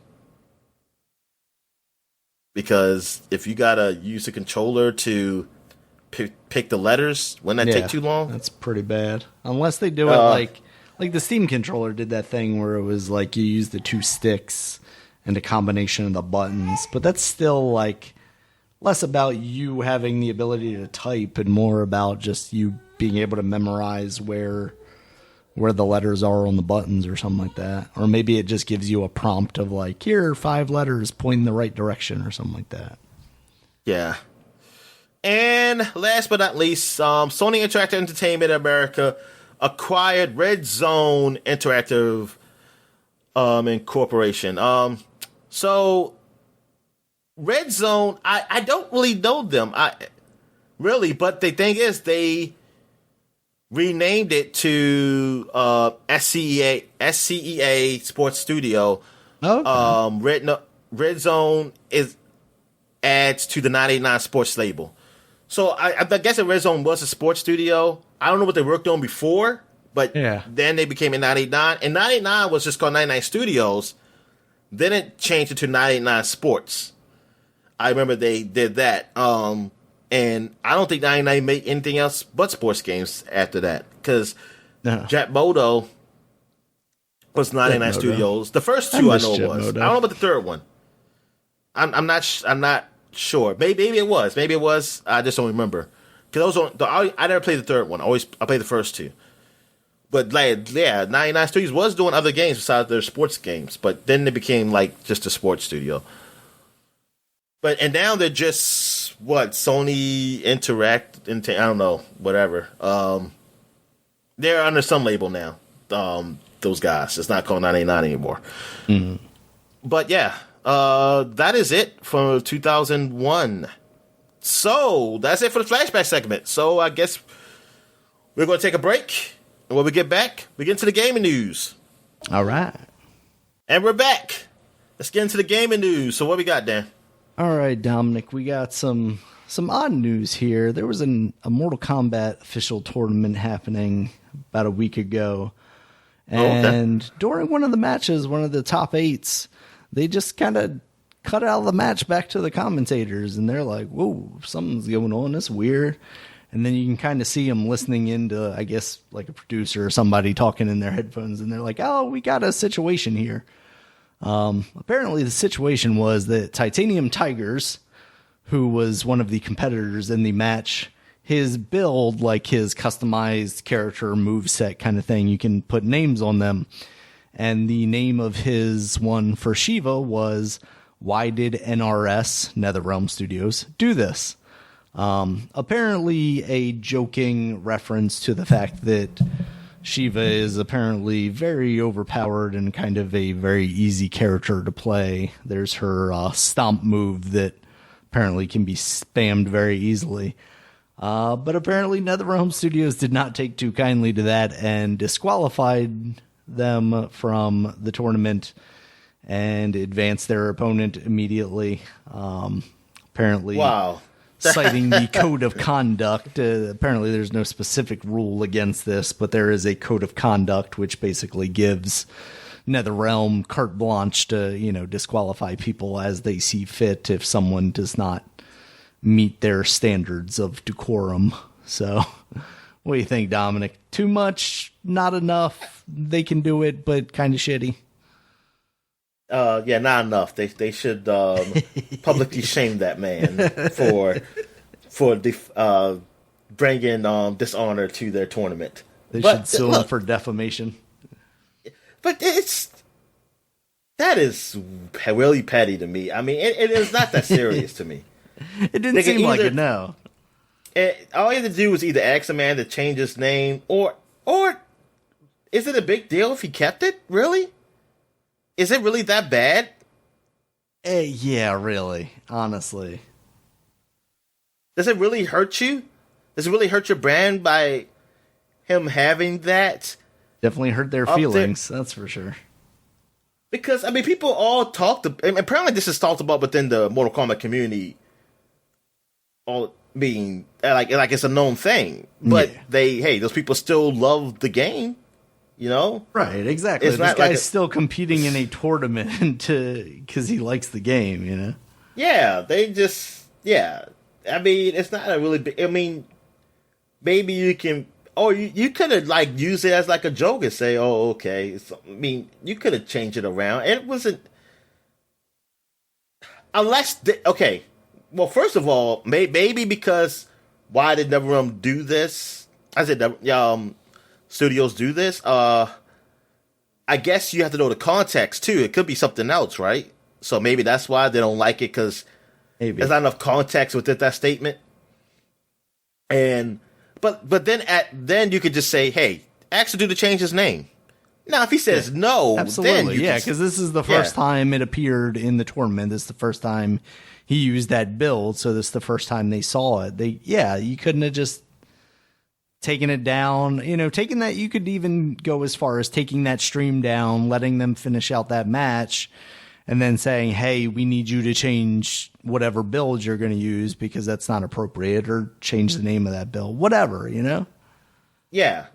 Because if you gotta use a controller to pick the letters, wouldn't that take too long? That's pretty bad. Unless they do it like the Steam controller did that thing where it was like you use the two sticks and a combination of the buttons. But that's still like less about you having the ability to type and more about just you being able to memorize where the letters are on the buttons or something like that. Or maybe it just gives you a prompt of like, here are 5 letters pointing the right direction or something like that. Yeah. And last but not least, Sony Interactive Entertainment America acquired Red Zone Interactive Incorporation. So Red Zone, I don't really know them. But the thing is they renamed it to SCEA Sports Studio. Okay. Red Zone adds to the 989 Sports label. So I guess that Red Zone was a sports studio. I don't know what they worked on before, but then they became a 989. And 989 was just called 99 Studios. Then it changed it to 989 Sports. I remember they did that. And I don't think 99 made anything else but sports games after that. Because Jack Moto was 99 Studios. The first two I know it was. I don't know about the third one. I'm not sure. Maybe it was. I just don't remember. Because I never played the third one. I played the first two. But 99 Studios was doing other games besides their sports games. But then they became like just a sports studio. And now they're just Sony Interact. I don't know, whatever. They're under some label now. Those guys. It's not called 989 anymore. Mm-hmm. But yeah, that is it for 2001. So that's it for the flashback segment. So I guess we're going to take a break. And when we get back, we get into the gaming news. All right. And we're back. Let's get into the gaming news. So what we got, Dan? All right, Dominic, we got some odd news here. There was a Mortal Kombat official tournament happening about a week ago. And during one of the matches, one of the top 8s, they just kind of cut out of the match back to the commentators. And they're like, whoa, something's going on. That's weird. And then you can kind of see them listening into, I guess, like a producer or somebody talking in their headphones. And they're like, oh, we got a situation here. Apparently the situation was that Titanium Tigers, who was one of the competitors in the match, his build, like his customized character moveset kind of thing, you can put names on them. And the name of his one for Shiva was, "Why did NRS, NetherRealm Studios, do this?" Apparently a joking reference to the fact that Shiva is apparently very overpowered and kind of a very easy character to play. There's her stomp move that apparently can be spammed very easily. But apparently NetherRealm Studios did not take too kindly to that and disqualified them from the tournament and advanced their opponent immediately. Apparently, wow. Citing the code of conduct. Apparently there's no specific rule against this, but there is a code of conduct which basically gives NetherRealm carte blanche to, disqualify people as they see fit if someone does not meet their standards of decorum. So, what do you think, Dominic? Too much? Not enough? They can do it, but kind of shitty? Yeah, not enough. They should publicly shame that man for bringing dishonor to their tournament. They should sue him for defamation. But that is really petty to me. I mean, it is not that serious to me. It didn't seem like it, no. All you have to do is either ask a man to change his name, or is it a big deal if he kept it? Really? Is it really that bad? Yeah, really. Honestly. Does it really hurt you? Does it really hurt your brand by him having that? Definitely hurt their feelings, that's for sure. Because, I mean, people all talked, apparently this is talked about within the Mortal Kombat community, all being, like it's a known thing. But those people still love the game. Right, exactly. This guy's still competing in a tournament because he likes the game, Yeah, I mean, it's not a really big, I mean, maybe you can, you could have, used it as, a joke and say, oh, okay. I mean, you could have changed it around. It wasn't, okay. Well, first of all, maybe because why did NetherRealm do this? I said, studios do this. I guess you have to know the context too. It could be something else, right? So maybe that's why they don't like it, because there's not enough context within that statement. And but then you could just say, hey, ask the dude to change his name. Now, if he says no, absolutely, then because this is the first time it appeared in the tournament. This is the first time he used that build, so this is the first time they saw it. You couldn't have just taking it down, taking that, you could even go as far as taking that stream down, letting them finish out that match, and then saying, hey, we need you to change whatever build you're going to use because that's not appropriate, or change the name of that build, whatever, Yeah.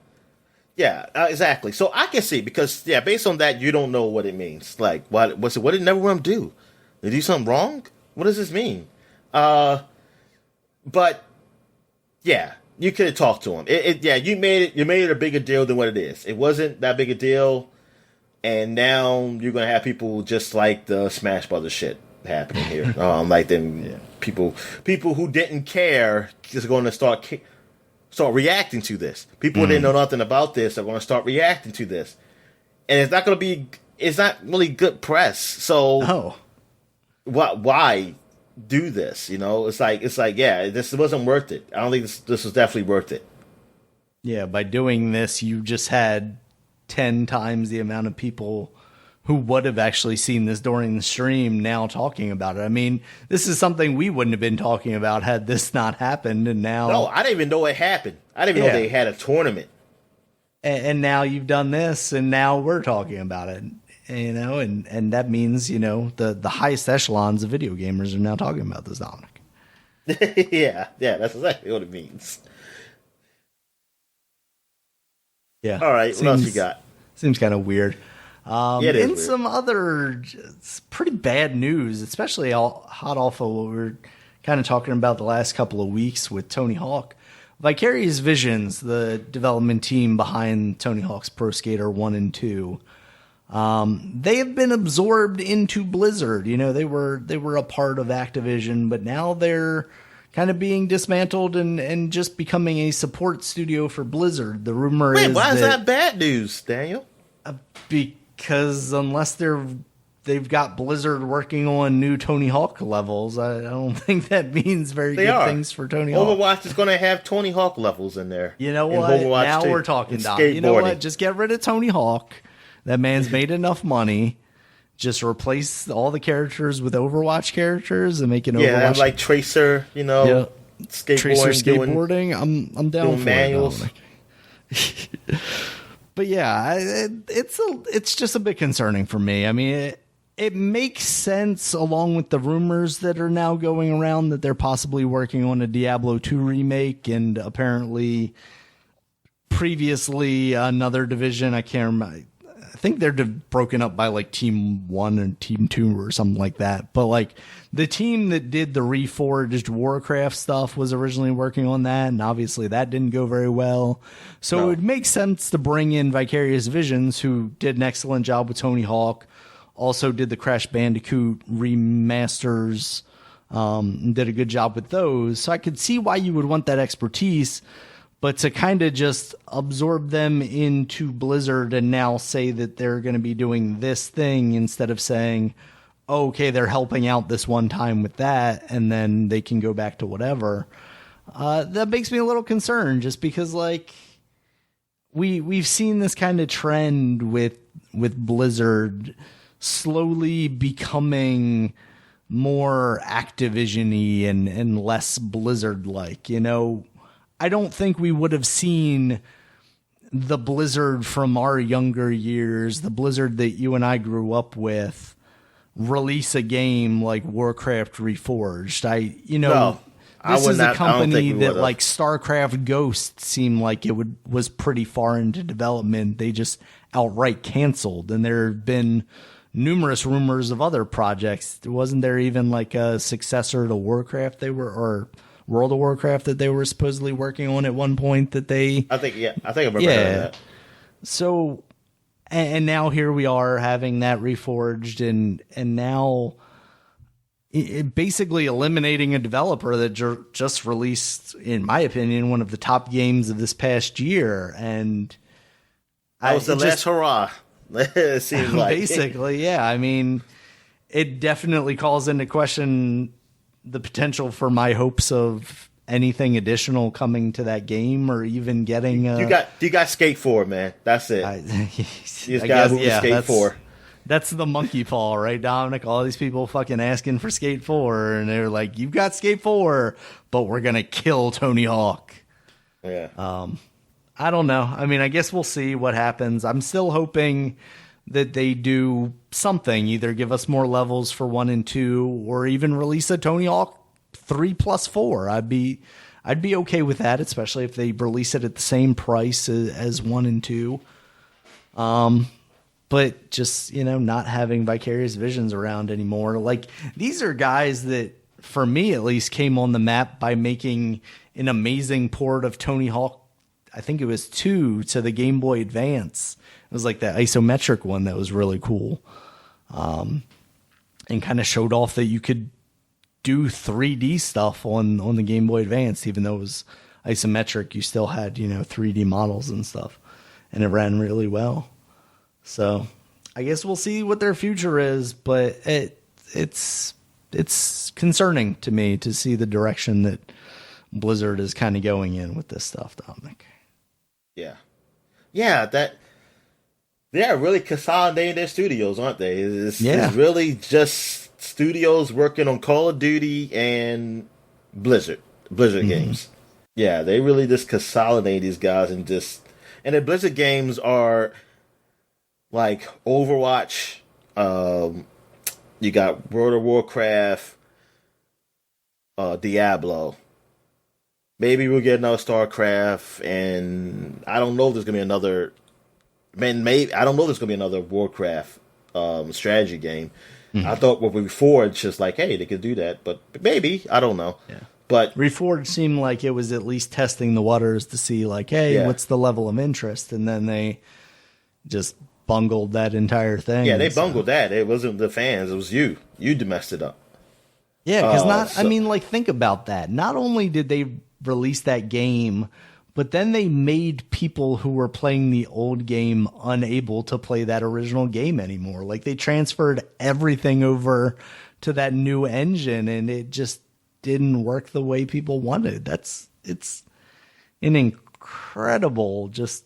Yeah, exactly. So I can see, because, based on that, you don't know what it means. Like, what did NetherRealm do? Did they do something wrong? What does this mean? But, yeah. You could have talked to him. You made it a bigger deal than what it is. It wasn't that big a deal, and now you're gonna have people just like the Smash Brothers shit happening here. People who didn't care is going to start reacting to this. People who didn't know nothing about this are going to start reacting to this, and it's not really good press. So, why do this? It's like this wasn't worth it. I don't think this was definitely worth it. Yeah, by doing this, you just had 10 times the amount of people who would have actually seen this during the stream now talking about it. I mean, this is something we wouldn't have been talking about had this not happened, and now... No, I didn't even know it happened. I didn't even know they had a tournament. And now you've done this, and now we're talking about it. And that means, the highest echelons of video gamers are now talking about this, Dominic. yeah, that's exactly what it means. Yeah. All right, what else you got? Seems kind of weird. It is weird. Some other pretty bad news, especially hot off of what we were kind of talking about the last couple of weeks with Tony Hawk. Vicarious Visions, the development team behind Tony Hawk's Pro Skater 1 and 2, they have been absorbed into Blizzard. They were a part of Activision, but now they're kind of being dismantled and just becoming a support studio for Blizzard. The rumor is why is that bad news, Daniel? Because unless they've got Blizzard working on new Tony Hawk levels, I don't think that means very good things for Tony Hawk. Overwatch is going to have Tony Hawk levels in there. You know what? Now we're talking, Dom. You know what? Just get rid of Tony Hawk. That man's made enough money. Just replace all the characters with Overwatch characters and make an Overwatch. Yeah, like Tracer, skateboarding. I'm down for manuals. it. But yeah, it's just a bit concerning for me. I mean, it makes sense along with the rumors that are now going around that they're possibly working on a Diablo 2 remake, and apparently previously another division, I can't remember. I think they're broken up by like Team 1 and Team 2 or something like that. But like the team that did the Reforged Warcraft stuff was originally working on that, and obviously that didn't go very well. So it would make sense to bring in Vicarious Visions, who did an excellent job with Tony Hawk, also did the Crash Bandicoot remasters, and did a good job with those. So I could see why you would want that expertise. But to kind of just absorb them into Blizzard and now say that they're going to be doing this thing instead of saying, oh, okay, they're helping out this one time with that, and then they can go back to whatever. That makes me a little concerned, just because like we've seen this kind of trend with Blizzard slowly becoming more Activision-y and less Blizzard-like, I don't think we would have seen the Blizzard from our younger years, the Blizzard that you and I grew up with, release a game like Warcraft Reforged. This is a company that like StarCraft Ghost seemed like it was pretty far into development. They just outright canceled, and there have been numerous rumors of other projects. Wasn't there even like a successor to Warcraft or World of Warcraft that they were supposedly working on at one point that they... I think I remember hearing that. So, and now here we are having that reforged and now it basically eliminating a developer that just released, in my opinion, one of the top games of this past year. And that was the last hurrah. It seems like. Basically, yeah. I mean, it definitely calls into question the potential for my hopes of anything additional coming to that game, or even getting you got Skate 4, man. That's it. You just got Skate 4. That's the monkey paw, right, Dominic? All these people fucking asking for Skate 4, and they're like, you've got Skate 4, but we're gonna kill Tony Hawk. Yeah. I don't know. I mean, I guess we'll see what happens. I'm still hoping that they do something, either give us more levels for 1 and 2, or even release a Tony Hawk 3+4. I'd be okay with that, especially if they release it at the same price as 1 and 2. But just, not having Vicarious Visions around anymore. Like, these are guys that, for me at least, came on the map by making an amazing port of Tony Hawk, I think it was 2, to the Game Boy Advance. It was like that isometric one that was really cool. And kind of showed off that you could do 3D stuff on the Game Boy Advance, even though it was isometric. You still had, 3D models and stuff. And it ran really well. So I guess we'll see what their future is, but it's concerning to me to see the direction that Blizzard is kind of going in with this stuff, Dominic. Yeah. Yeah, they're really consolidating their studios, aren't they? It's really just studios working on Call of Duty and Blizzard games. Yeah, they really just consolidate these guys and the Blizzard games are like Overwatch, you got World of Warcraft, Diablo. Maybe we'll get another StarCraft, and I don't know if there's gonna be another. I don't know if there's gonna be another Warcraft strategy game. I thought with Reforged, just like, hey, they could do that, but maybe, I don't know. Yeah. But Reforged seemed like it was at least testing the waters to see, like, hey, what's the level of interest, and then they just bungled that entire thing. Yeah, they bungled that. It wasn't the fans. It was you. You messed it up. Yeah, because I mean, like, think about that. Not only did they release that game, but then they made people who were playing the old game unable to play that original game anymore. Like, they transferred everything over to that new engine, and it just didn't work the way people wanted. It's an incredible just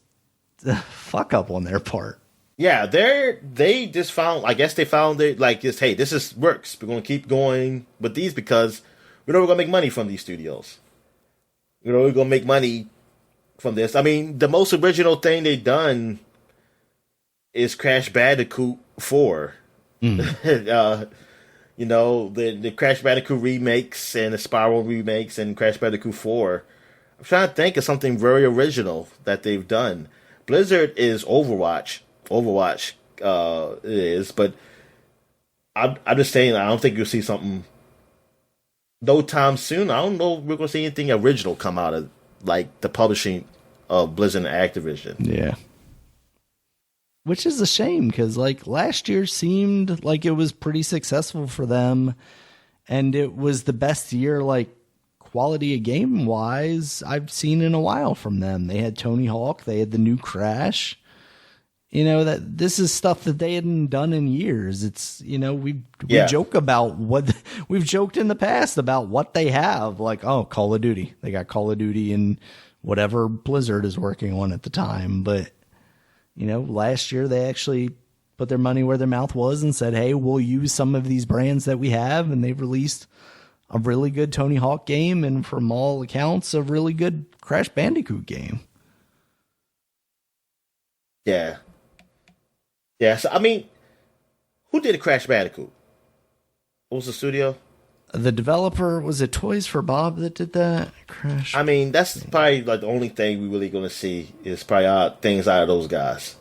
fuck up on their part. Yeah, they just found. I guess they found it like this. Hey, this works. We're gonna keep going with these because we know we're gonna make money from these studios. You know, we're gonna make money from this. I mean, the most original thing they've done is Crash Bandicoot 4. You know, the Crash Bandicoot remakes and the Spiral remakes and Crash Bandicoot 4. I'm trying to think of something very original that they've done. Blizzard is Overwatch. Overwatch is, but I'm just saying I don't think you'll see something no time soon. I don't know if we're gonna see anything original come out of like the publishing of Blizzard and Activision. Yeah, which is a shame because like last year seemed like it was pretty successful for them, and it was the best year like quality of game wise I've seen in a while from them. They had Tony Hawk, they had the new Crash. You know, that this is stuff that they hadn't done in years. It's, you know, we joke about we've joked in the past about what they have. Like, oh, Call of Duty. They got Call of Duty and whatever Blizzard is working on at the time. But, you know, last year they actually put their money where their mouth was and said, hey, we'll use some of these brands that we have. And they've released a really good Tony Hawk game. And from all accounts, a really good Crash Bandicoot game. Yeah. Yeah, so, I mean, who did Crash Bandicoot? What was the studio? The developer, was it Toys for Bob that did that? Crash. I mean, that's probably like the only thing we're really going to see is probably things out of those guys.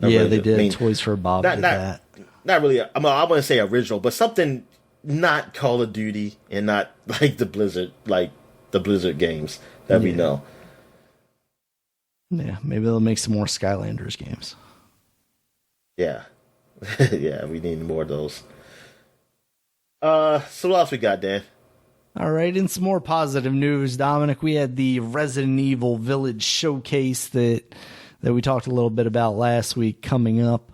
Yeah, they did. I mean, Toys for Bob did that. Not really, I wouldn't say original, but something not Call of Duty and not like the Blizzard games that we know. Yeah, maybe they'll make some more Skylanders games. Yeah. Yeah, we need more of those. So what else we got, Dan? All right, in some more positive news, Dominic, we had the Resident Evil Village showcase that we talked a little bit about last week coming up.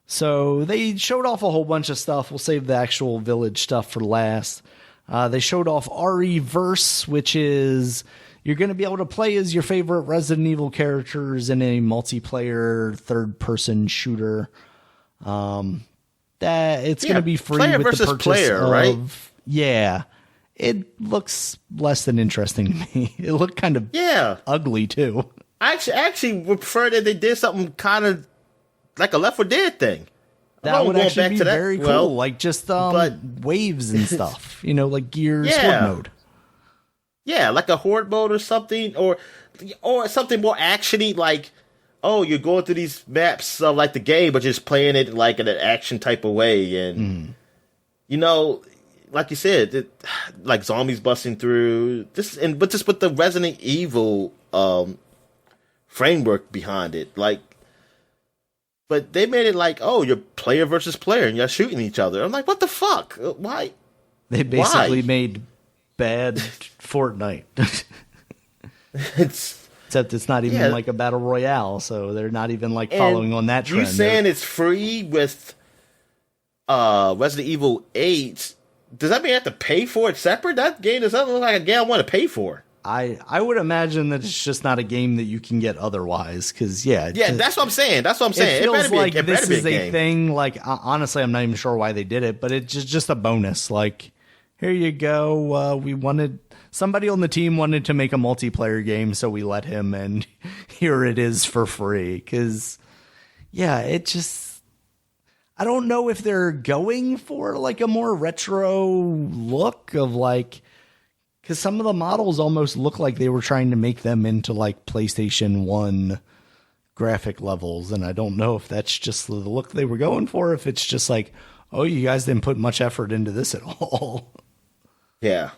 So they showed off a whole bunch of stuff. We'll save the actual Village stuff for last. They showed off RE-Verse, which is you're going to be able to play as your favorite Resident Evil characters in a multiplayer third-person shooter. That it's going to be free player with versus the purchase player, of, right? Yeah, it looks less than interesting to me. It looked kind of ugly too. I actually would prefer that they did something kind of like a Left 4 Dead thing. That would actually be very cool, like just waves and stuff. You know, like Gears Horde mode. Yeah, like a Horde mode or something, or something more actiony, like, oh, you're going through these maps of like the game, but just playing it like in an action type of way, and you know, like you said, like zombies busting through but just with the Resident Evil framework behind it, like. But they made it like, oh, you're player versus player, and you're shooting each other. I'm like, what the fuck? Why? They basically made bad Fortnite. Except it's not even like a battle royale, so they're not even like following on that trend. You saying it's free with Resident Evil 8? Does that mean I have to pay for it separate? That game doesn't look like a game I want to pay for. I would imagine that it's just not a game that you can get otherwise, because that's what I'm saying. That's what I'm saying. It feels like this is a thing. Like honestly, I'm not even sure why they did it, but it's just a bonus. Like, here you go. Somebody on the team wanted to make a multiplayer game, so we let him, and here it is for free. Because it just, I don't know if they're going for like a more retro look of like. Because some of the models almost look like they were trying to make them into like PlayStation 1 graphic levels. And I don't know if that's just the look they were going for. If it's just like, oh, you guys didn't put much effort into this at all. Yeah.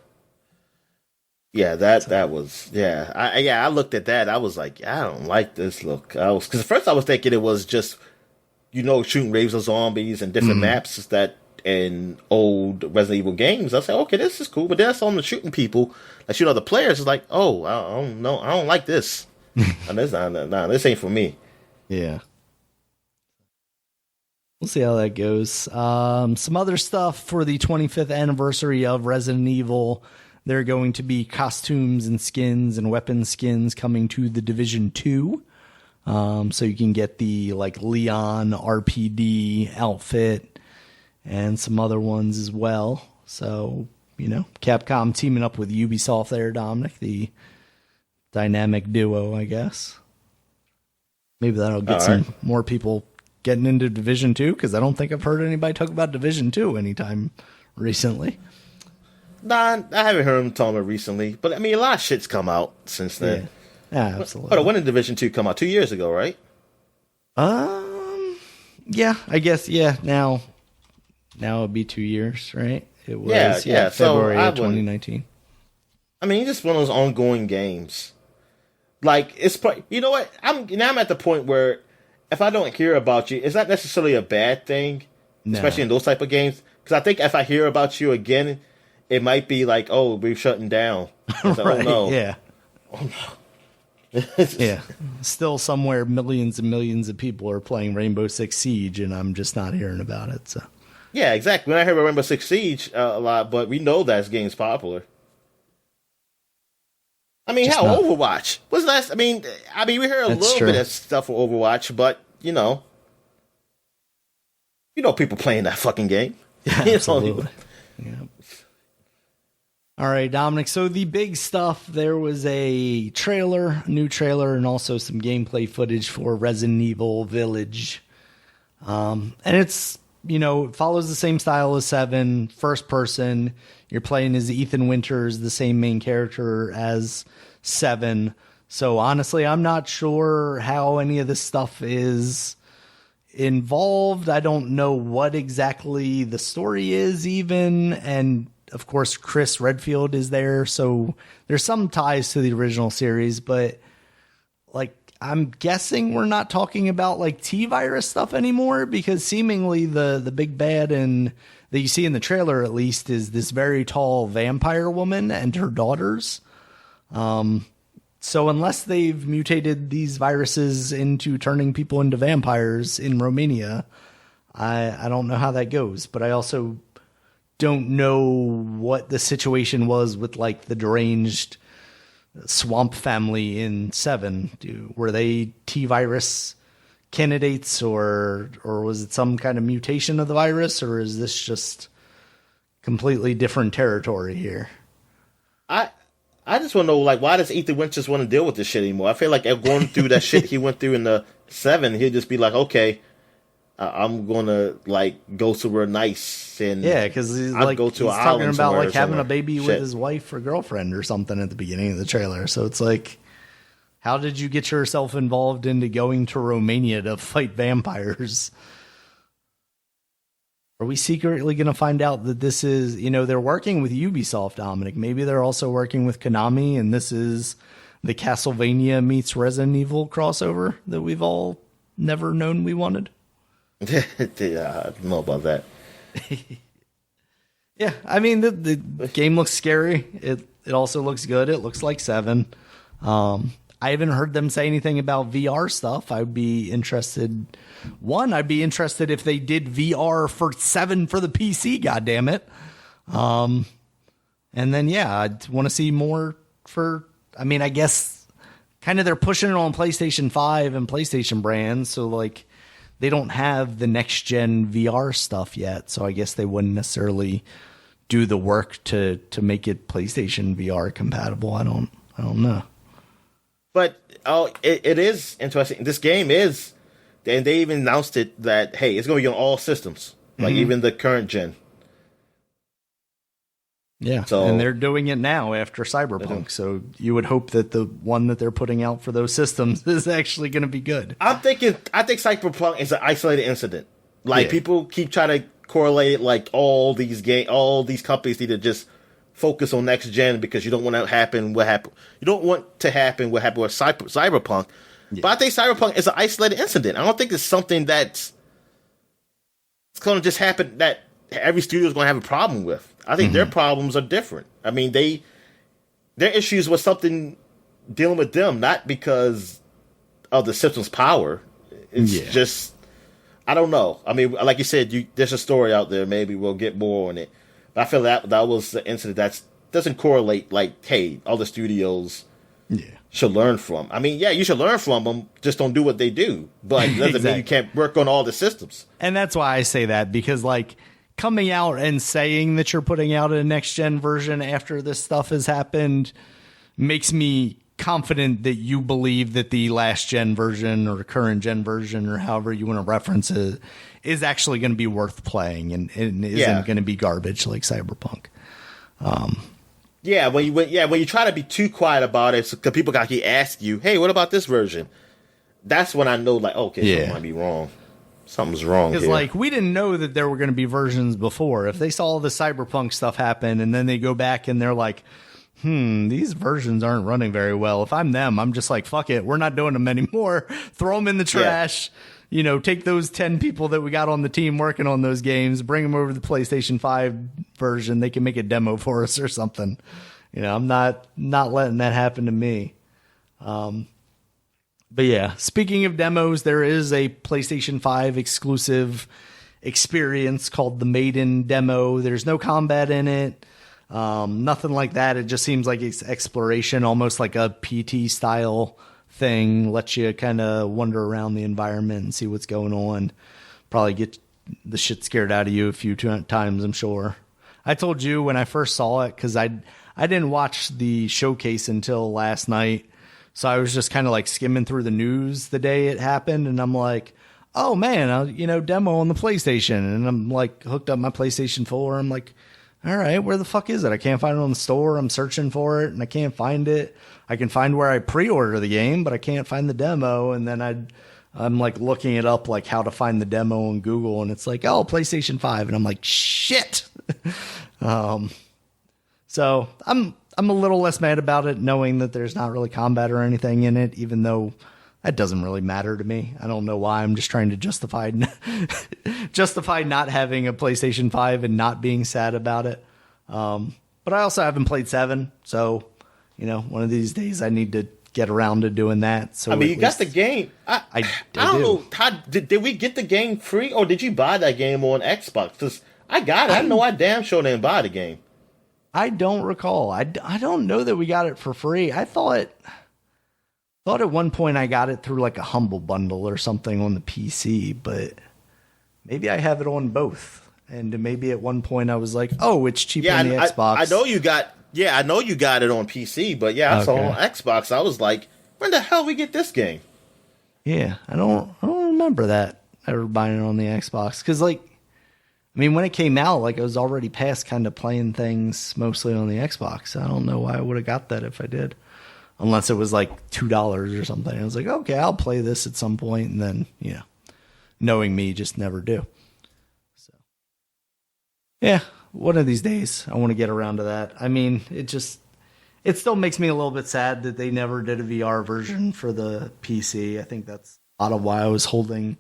Yeah, that was, I looked at that. I was like, I don't like this look. Because at first I was thinking it was just, you know, shooting waves of zombies and different maps that in old Resident Evil games, I say, okay, this is cool. But then I saw them shooting people, like shooting other players. It's like, oh, I don't know, I don't like this. And this ain't for me. Yeah. We'll see how that goes. Some other stuff for the 25th anniversary of Resident Evil. There are going to be costumes and skins and weapon skins coming to the Division 2. So you can get the like Leon RPD outfit and some other ones as well. So, Capcom teaming up with Ubisoft there, Dominic, the dynamic duo, I guess. Maybe that'll get some more people getting into Division 2, because I don't think I've heard anybody talk about Division 2 anytime recently. Nah, I haven't heard him talking about recently. But, I mean, a lot of shit's come out since then. Yeah, absolutely. Hold on, when did Division 2 come out? 2 years ago, right? Yeah, I guess, yeah. Now it'd be 2 years, right? It was, February of 2019. I mean, it's just one of those ongoing games. Like, it's you know what? I'm at the point where if I don't hear about you, it's not necessarily a bad thing, especially in those type of games. Because I think if I hear about you again, it might be like, oh, we're shutting down. Like, right, oh, no. Yeah. Oh, no. Yeah. Still somewhere millions and millions of people are playing Rainbow Six Siege, and I'm just not hearing about it. So. Yeah, exactly. When I hear about Rainbow Six Siege a lot, but we know that game's popular. I mean, just Overwatch was last. I mean, we hear a little bit of stuff for Overwatch, but people playing that fucking game. Yeah, absolutely. Yeah. All right, Dominic. So the big stuff, there was a new trailer, and also some gameplay footage for Resident Evil Village. And it's, it follows the same style as 7, first person. You're playing as Ethan Winters, the same main character as 7. So honestly, I'm not sure how any of this stuff is involved. I don't know what exactly the story is even. And of course, Chris Redfield is there. So there's some ties to the original series, but like, I'm guessing we're not talking about like T-virus stuff anymore, because seemingly the big bad that you see in the trailer, at least, is this very tall vampire woman and her daughters. So unless they've mutated these viruses into turning people into vampires in Romania, I don't know how that goes. But I also don't know what the situation was with like the deranged swamp family in 7. Were they T-virus candidates, or was it some kind of mutation of the virus, or is this just completely different territory here? I just want to know, like, why does Ethan Winters want to deal with this shit anymore? I feel like going through that shit he went through in the 7, he'd just be like, okay, I'm gonna like go somewhere nice, and because he's talking about like having a baby with his wife or girlfriend or something at the beginning of the trailer. So it's like, how did you get yourself involved into going to Romania to fight vampires? Are we secretly going to find out that this is, they're working with Ubisoft, Dominic? Maybe they're also working with Konami, and this is the Castlevania meets Resident Evil crossover that we've all never known we wanted? Yeah, I don't know about that. Yeah, I mean, the game looks scary. It also looks good. It looks like 7. I haven't heard them say anything about VR stuff. I'd be interested. I'd be interested if they did VR for 7 for the PC, goddammit. And then, I'd want to see more I guess kind of they're pushing it on PlayStation 5 and PlayStation brands. So, like, they don't have the next gen VR stuff yet. So I guess they wouldn't necessarily do the work to make it PlayStation VR compatible. I don't know. But it is interesting. This game is, and they even announced it that, hey, it's going to be on all systems, like even the current gen. Yeah, so, and they're doing it now after Cyberpunk. So you would hope that the one that they're putting out for those systems is actually going to be good. I think Cyberpunk is an isolated incident. Like, people keep trying to correlate it, like all these companies need to just focus on next gen because you don't want to happen what happened. You don't want to happen what happened with Cyberpunk. Yeah. But I think Cyberpunk is an isolated incident. I don't think it's something that's going to just happen that every studio is going to have a problem with. I think their problems are different. I mean, their issues with something dealing with them, not because of the system's power. It's just, I don't know. I mean, like you said, there's a story out there. Maybe we'll get more on it. But I feel that was the incident that doesn't correlate. Like, hey, all the studios should learn from. I mean, yeah, you should learn from them. Just don't do what they do. But it doesn't mean you can't work on all the systems. And that's why I say that, because like coming out and saying that you're putting out a next gen version after this stuff has happened makes me confident that you believe that the last gen version or current gen version or however you want to reference it is actually going to be worth playing and isn't going to be garbage like Cyberpunk. When you try to be too quiet about it, because people got to ask you, hey, what about this version? That's when I know, like, okay, something might be wrong. Something's wrong. Because, like, we didn't know that there were going to be versions before. If they saw all the Cyberpunk stuff happen and then they go back and they're like, these versions aren't running very well. If I'm them, I'm just like, fuck it. We're not doing them anymore. Throw them in the trash. You know, take those 10 people that we got on the team working on those games, bring them over to the PlayStation 5 version. They can make a demo for us or something. You know, I'm not letting that happen to me. But yeah, speaking of demos, there is a PlayStation 5 exclusive experience called the Maiden demo. There's no combat in it. Nothing like that. It just seems like it's exploration, almost like a PT style thing. Lets you kind of wander around the environment and see what's going on. Probably get the shit scared out of you a few times, I'm sure. I told you when I first saw it, because I didn't watch the showcase until last night. So I was just kind of like skimming through the news the day it happened. And I'm like, oh man, demo on the PlayStation. And I'm like hooked up my PlayStation 4. I'm like, all right, where the fuck is it? I can't find it on the store. I'm searching for it and I can't find it. I can find where I pre-order the game, but I can't find the demo. And then I'm like looking it up, like how to find the demo on Google. And it's like, oh, PlayStation 5. And I'm like, shit. So I'm a little less mad about it, knowing that there's not really combat or anything in it, even though that doesn't really matter to me. I don't know why. I'm just trying to justify not having a PlayStation 5 and not being sad about it. But I also haven't played 7, so one of these days I need to get around to doing that. So I mean, you got the game. I don't know. How did we get the game free, or did you buy that game on Xbox? Because I got it. I know I damn sure didn't buy the game. I don't recall. I don't know that we got it for free. I thought at one point I got it through like a Humble Bundle or something on the PC, but maybe I have it on both. And maybe at one point I was like, oh, it's cheaper on the Xbox. I know you got it on PC, but I saw on Xbox. I was like, when the hell we get this game? Yeah, I don't remember that ever buying it on the Xbox. Because when it came out, I was already past kind of playing things mostly on the Xbox. I don't know why I would have got that if I did. Unless it was like $2 or something. I was like, okay, I'll play this at some point. And then, knowing me, just never do. So, yeah, one of these days I want to get around to that. I mean, it still makes me a little bit sad that they never did a VR version for the PC. I think that's a lot of why I was holding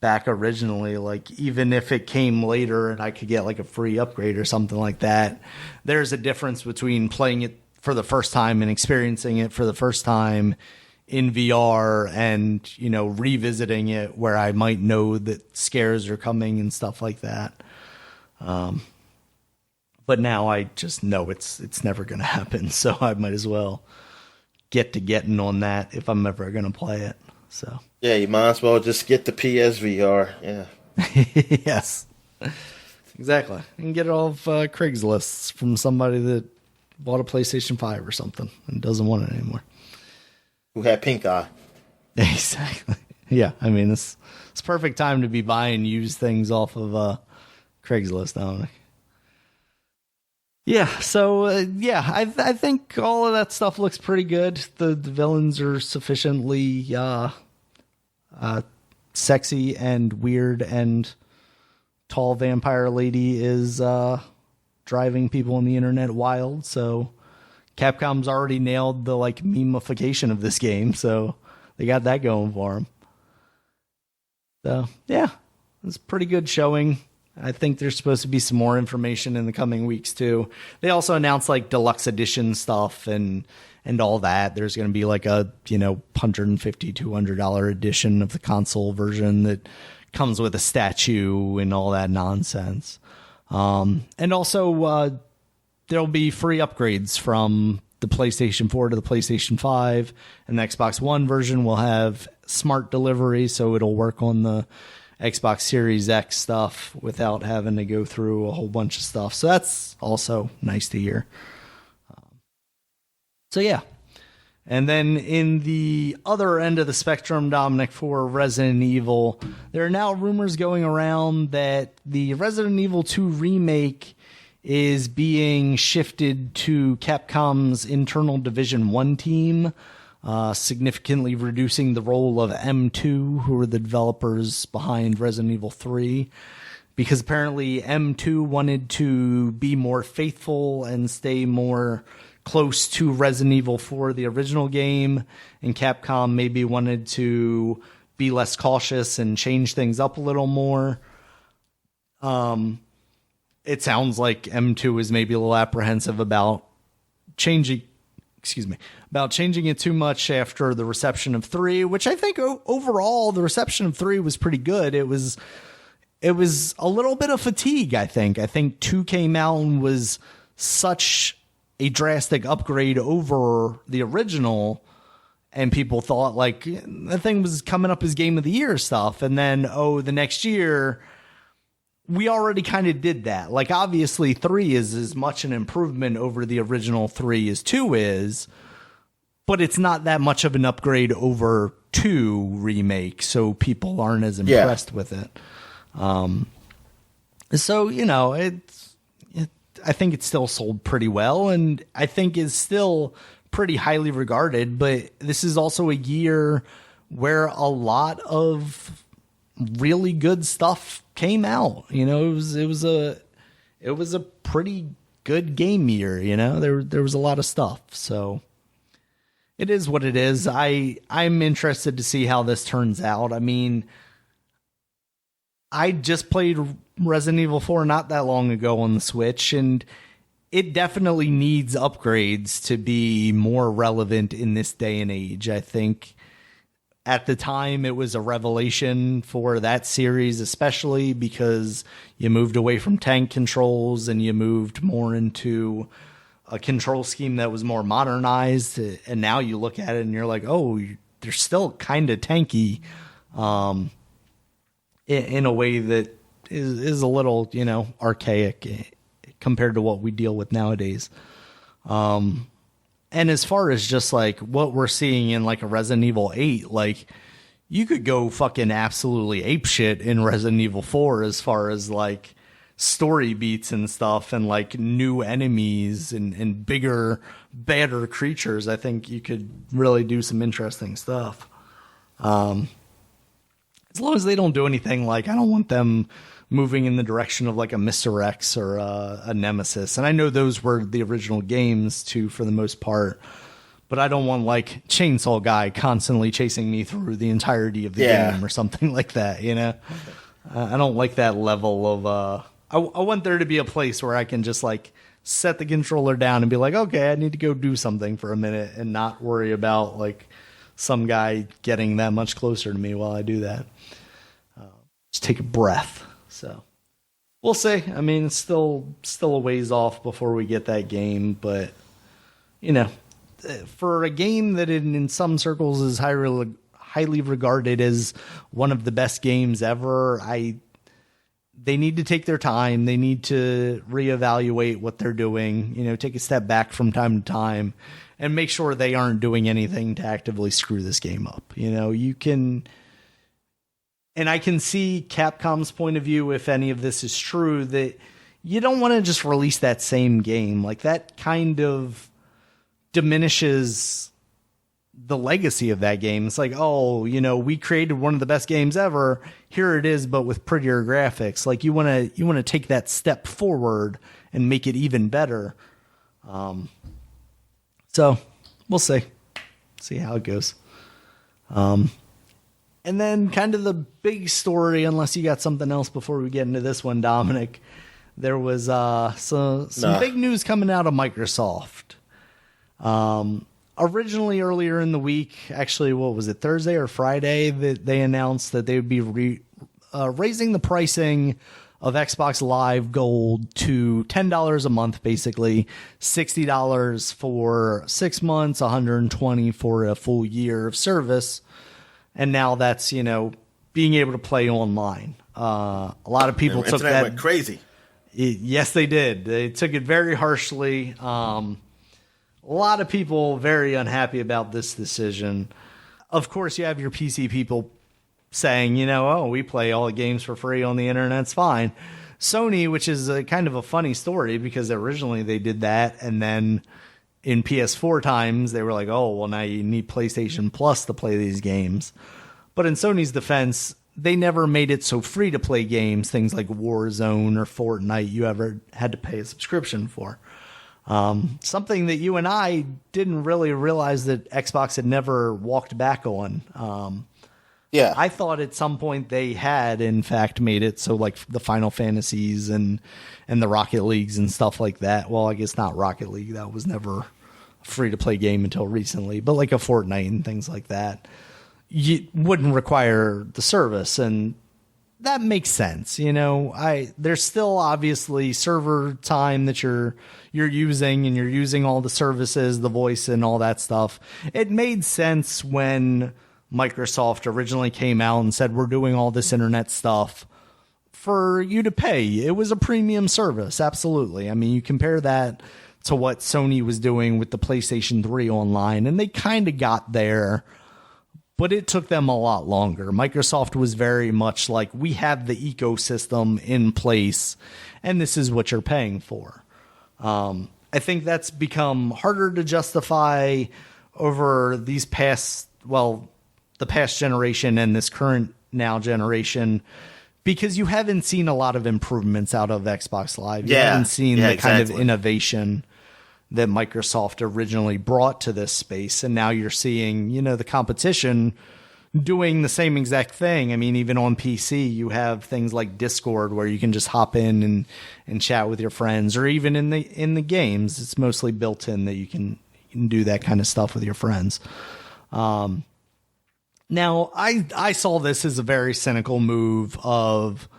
back originally. Even if it came later and I could get a free upgrade or something like that, there's a difference between playing it for the first time and experiencing it for the first time in VR and, revisiting it where I might know that scares are coming and stuff like that. But now I just know it's never going to happen. So I might as well getting on that if I'm ever going to play it. So yeah, you might as well just get the PSVR. Yeah. Yes, exactly. You can get it off Craigslist from somebody that bought a PlayStation 5 or something and doesn't want it anymore. Who had pink eye. Exactly. Yeah, I mean, it's perfect time to be buying used things off of Craigslist, Dominic. Yeah, so, I think all of that stuff looks pretty good. The villains are sufficiently sexy and weird, and tall vampire lady is driving people on the internet wild. So Capcom's already nailed the memification of this game, so they got that going for them. So yeah, it's pretty good showing. I think there's supposed to be some more information in the coming weeks too. They also announced like deluxe edition stuff and all that. There's going to be like a, $150, $200 edition of the console version that comes with a statue and all that nonsense. And also, there'll be free upgrades from the PlayStation 4 to the PlayStation 5, and the Xbox One version will have smart delivery, so it'll work on the Xbox Series X stuff without having to go through a whole bunch of stuff. So that's also nice to hear. So yeah. And then in the other end of the spectrum, Dominic, for Resident Evil, there are now rumors going around that the Resident Evil 2 remake is being shifted to Capcom's internal Division 1 team, significantly reducing the role of M2, who are the developers behind Resident Evil 3, because apparently M2 wanted to be more faithful and stay more close to Resident Evil 4, the original game, and Capcom maybe wanted to be less cautious and change things up a little more. It sounds like M2 is maybe a little apprehensive about changing it too much after the reception of 3, which I think overall the reception of 3 was pretty good. It was a little bit of fatigue, I think. I think 2 came out and was such a drastic upgrade over the original, and people thought like the thing was coming up as game of the year stuff, and then the next year we already kind of did that. Like obviously 3 is as much an improvement over the original 3 as 2 is, but it's not that much of an upgrade over 2 remake, so people aren't as impressed with it. So I think it's still sold pretty well, and I think is still pretty highly regarded. But this is also a year where a lot of really good stuff came out. It was a pretty good game year. There was a lot of stuff. So it is what it is. I'm interested to see how this turns out. I mean, I just played Resident Evil 4 not that long ago on the Switch, and it definitely needs upgrades to be more relevant in this day and age. I think at the time it was a revelation for that series, especially because you moved away from tank controls and you moved more into a control scheme that was more modernized. And now you look at it and you're like, oh, they're still kind of tanky in a way that is a little, archaic compared to what we deal with nowadays. And as far as just like what we're seeing in like a Resident Evil 8, like you could go fucking absolutely apeshit in Resident Evil 4 as far as like story beats and stuff and like new enemies and bigger, badder creatures. I think you could really do some interesting stuff. As long as they don't do anything like, I don't want them moving in the direction of like a Mr. X or a Nemesis. And I know those were the original games too, for the most part. But I don't want like Chainsaw Guy constantly chasing me through the entirety of the game or something like that, I don't like that level of... I want there to be a place where I can just like set the controller down and be like, okay, I need to go do something for a minute and not worry about like some guy getting that much closer to me while I do that. Just take a breath. So we'll see. I mean, it's still a ways off before we get that game, but for a game that in some circles is highly regarded as one of the best games ever, they need to take their time. They need to reevaluate what they're doing, take a step back from time to time and make sure they aren't doing anything to actively screw this game up. You can... And I can see Capcom's point of view, if any of this is true, that you don't want to just release that same game. Like, that kind of diminishes the legacy of that game. It's like, oh, we created one of the best games ever. Here it is, but with prettier graphics. Like, you want to take that step forward and make it even better. So we'll see how it goes. And then kind of the big story, unless you got something else before we get into this one, Dominic, there was some big news coming out of Microsoft. Originally, earlier in the week, actually, what was it, Thursday or Friday, that they announced that they would be raising the pricing of Xbox Live Gold to $10 a month, basically $60 for 6 months, $120 for a full year of service. And now that's, being able to play online. A lot of people took that. Went crazy. Yes, they did. They took it very harshly. A lot of people very unhappy about this decision. Of course, you have your PC people saying, we play all the games for free on the internet, it's fine. Sony, which is a kind of a funny story because originally they did that, and then in PS4 times, they were like, oh, well, now you need PlayStation Plus to play these games. But in Sony's defense, they never made it so free to play games, things like Warzone or Fortnite, you ever had to pay a subscription for. Something that you and I didn't really realize that Xbox had never walked back on. Yeah. I thought at some point they had, in fact, made it so like the Final Fantasies and the Rocket Leagues and stuff like that. Well, I guess not Rocket League. That was never a free-to-play game until recently. But like a Fortnite and things like that, you wouldn't require the service. And that makes sense. There's still obviously server time that you're using, and you're using all the services, the voice and all that stuff. It made sense when Microsoft originally came out and said, we're doing all this internet stuff for you to pay. It was a premium service. Absolutely. I mean, you compare that to what Sony was doing with the PlayStation 3 online, and they kind of got there, but it took them a lot longer. Microsoft was very much like, we have the ecosystem in place, and this is what you're paying for. I think that's become harder to justify over these past, the past generation and this current now generation, because you haven't seen a lot of improvements out of Xbox Live. You haven't seen the kind of innovation that Microsoft originally brought to this space. And now you're seeing, the competition doing the same exact thing. I mean, even on PC, you have things like Discord where you can just hop in and chat with your friends, or even in the games, it's mostly built in that you can do that kind of stuff with your friends. Now, I saw this as a very cynical move of,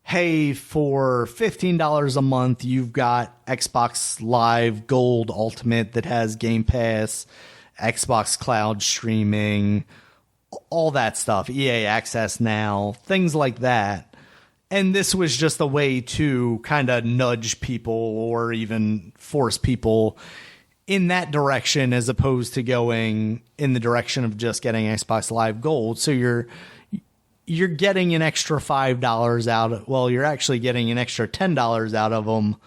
hey, for $15 a month, you've got Xbox Live Gold Ultimate that has Game Pass, Xbox Cloud streaming, all that stuff, EA Access Now, things like that. And this was just a way to kind of nudge people or even force people in that direction, as opposed to going in the direction of just getting Xbox Live Gold. So you're getting an extra $5 out. Well, you're actually getting an extra $10 out of them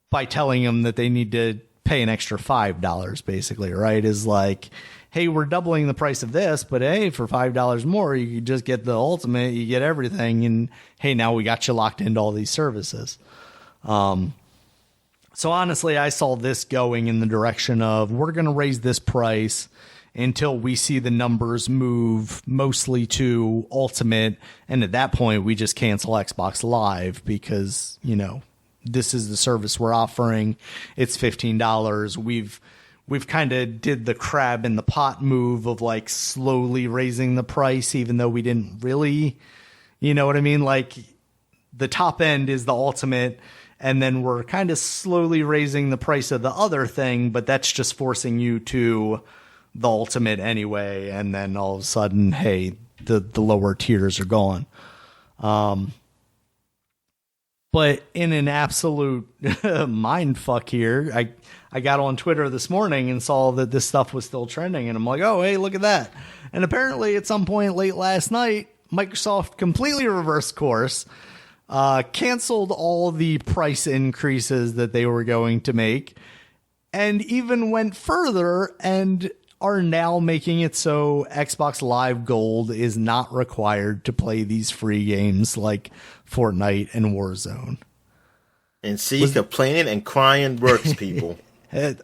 by telling them that they need to pay an extra $5, basically, right? Is like, hey, we're doubling the price of this, but hey, for $5 more, you can just get the ultimate, you get everything, and hey, now we got you locked into all these services. So honestly, I saw this going in the direction of, we're going to raise this price until we see the numbers move mostly to Ultimate. And at that point, we just cancel Xbox Live because, this is the service we're offering. It's $15. We've kind of did the crab in the pot move of like slowly raising the price, even though we didn't really, you know what I mean? Like the top end is the Ultimate, and then we're kind of slowly raising the price of the other thing, but that's just forcing you to the Ultimate anyway. And then all of a sudden, hey, the lower tiers are gone. But in an absolute mind fuck here, I got on Twitter this morning and saw that this stuff was still trending. And I'm like, oh, hey, look at that. And apparently at some point late last night, Microsoft completely reversed course, canceled all the price increases that they were going to make, and even went further and are now making it so Xbox Live Gold is not required to play these free games like Fortnite and Warzone. And see, complaining and crying works, people. And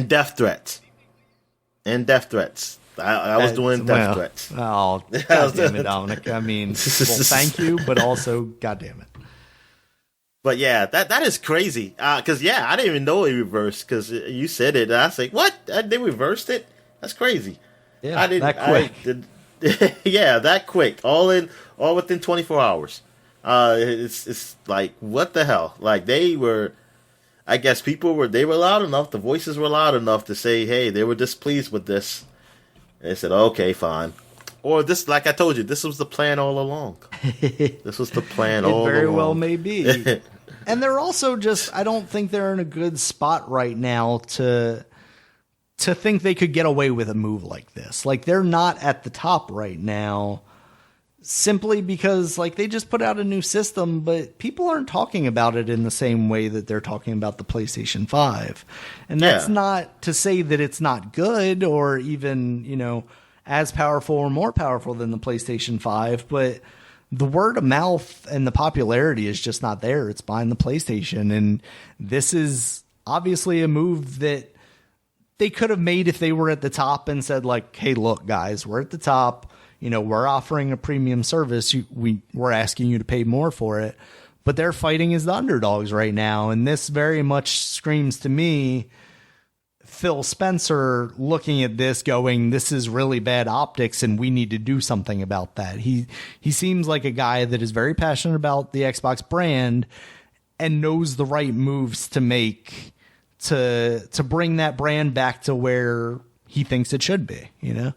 death threats. I was doing death threats. Oh, God damn it, Dominic. I mean, well, thank you, but also, God damn it. But yeah, that is crazy. Because I didn't even know it reversed. Because you said it, and I was like, "What? They reversed it? That's crazy." Yeah, I didn't. That quick. Yeah, that quick. All within 24 hours. It's like, what the hell? Like, they were. I guess they were loud enough. The voices were loud enough to say, "Hey, they were displeased with this." And they said, "Okay, fine." Or this, like I told you, this was the plan all along. This was the plan all along. It very well may be. And they're also just, I don't think they're in a good spot right now to think they could get away with a move like this. Like, they're not at the top right now simply because, like, they just put out a new system, but people aren't talking about it in the same way that they're talking about the PlayStation 5. And that's not to say that it's not good or even, as powerful or more powerful than the PlayStation 5, but the word of mouth and the popularity is just not there. It's behind the PlayStation. And this is obviously a move that they could have made if they were at the top and said, like, "Hey, look, guys, we're at the top. We're offering a premium service. We're asking you to pay more for it." But they're fighting as the underdogs right now. And this very much screams to me Phil Spencer looking at this going, "This is really bad optics and we need to do something about that." He seems like a guy that is very passionate about the Xbox brand and knows the right moves to make to bring that brand back to where he thinks it should be, Yeah.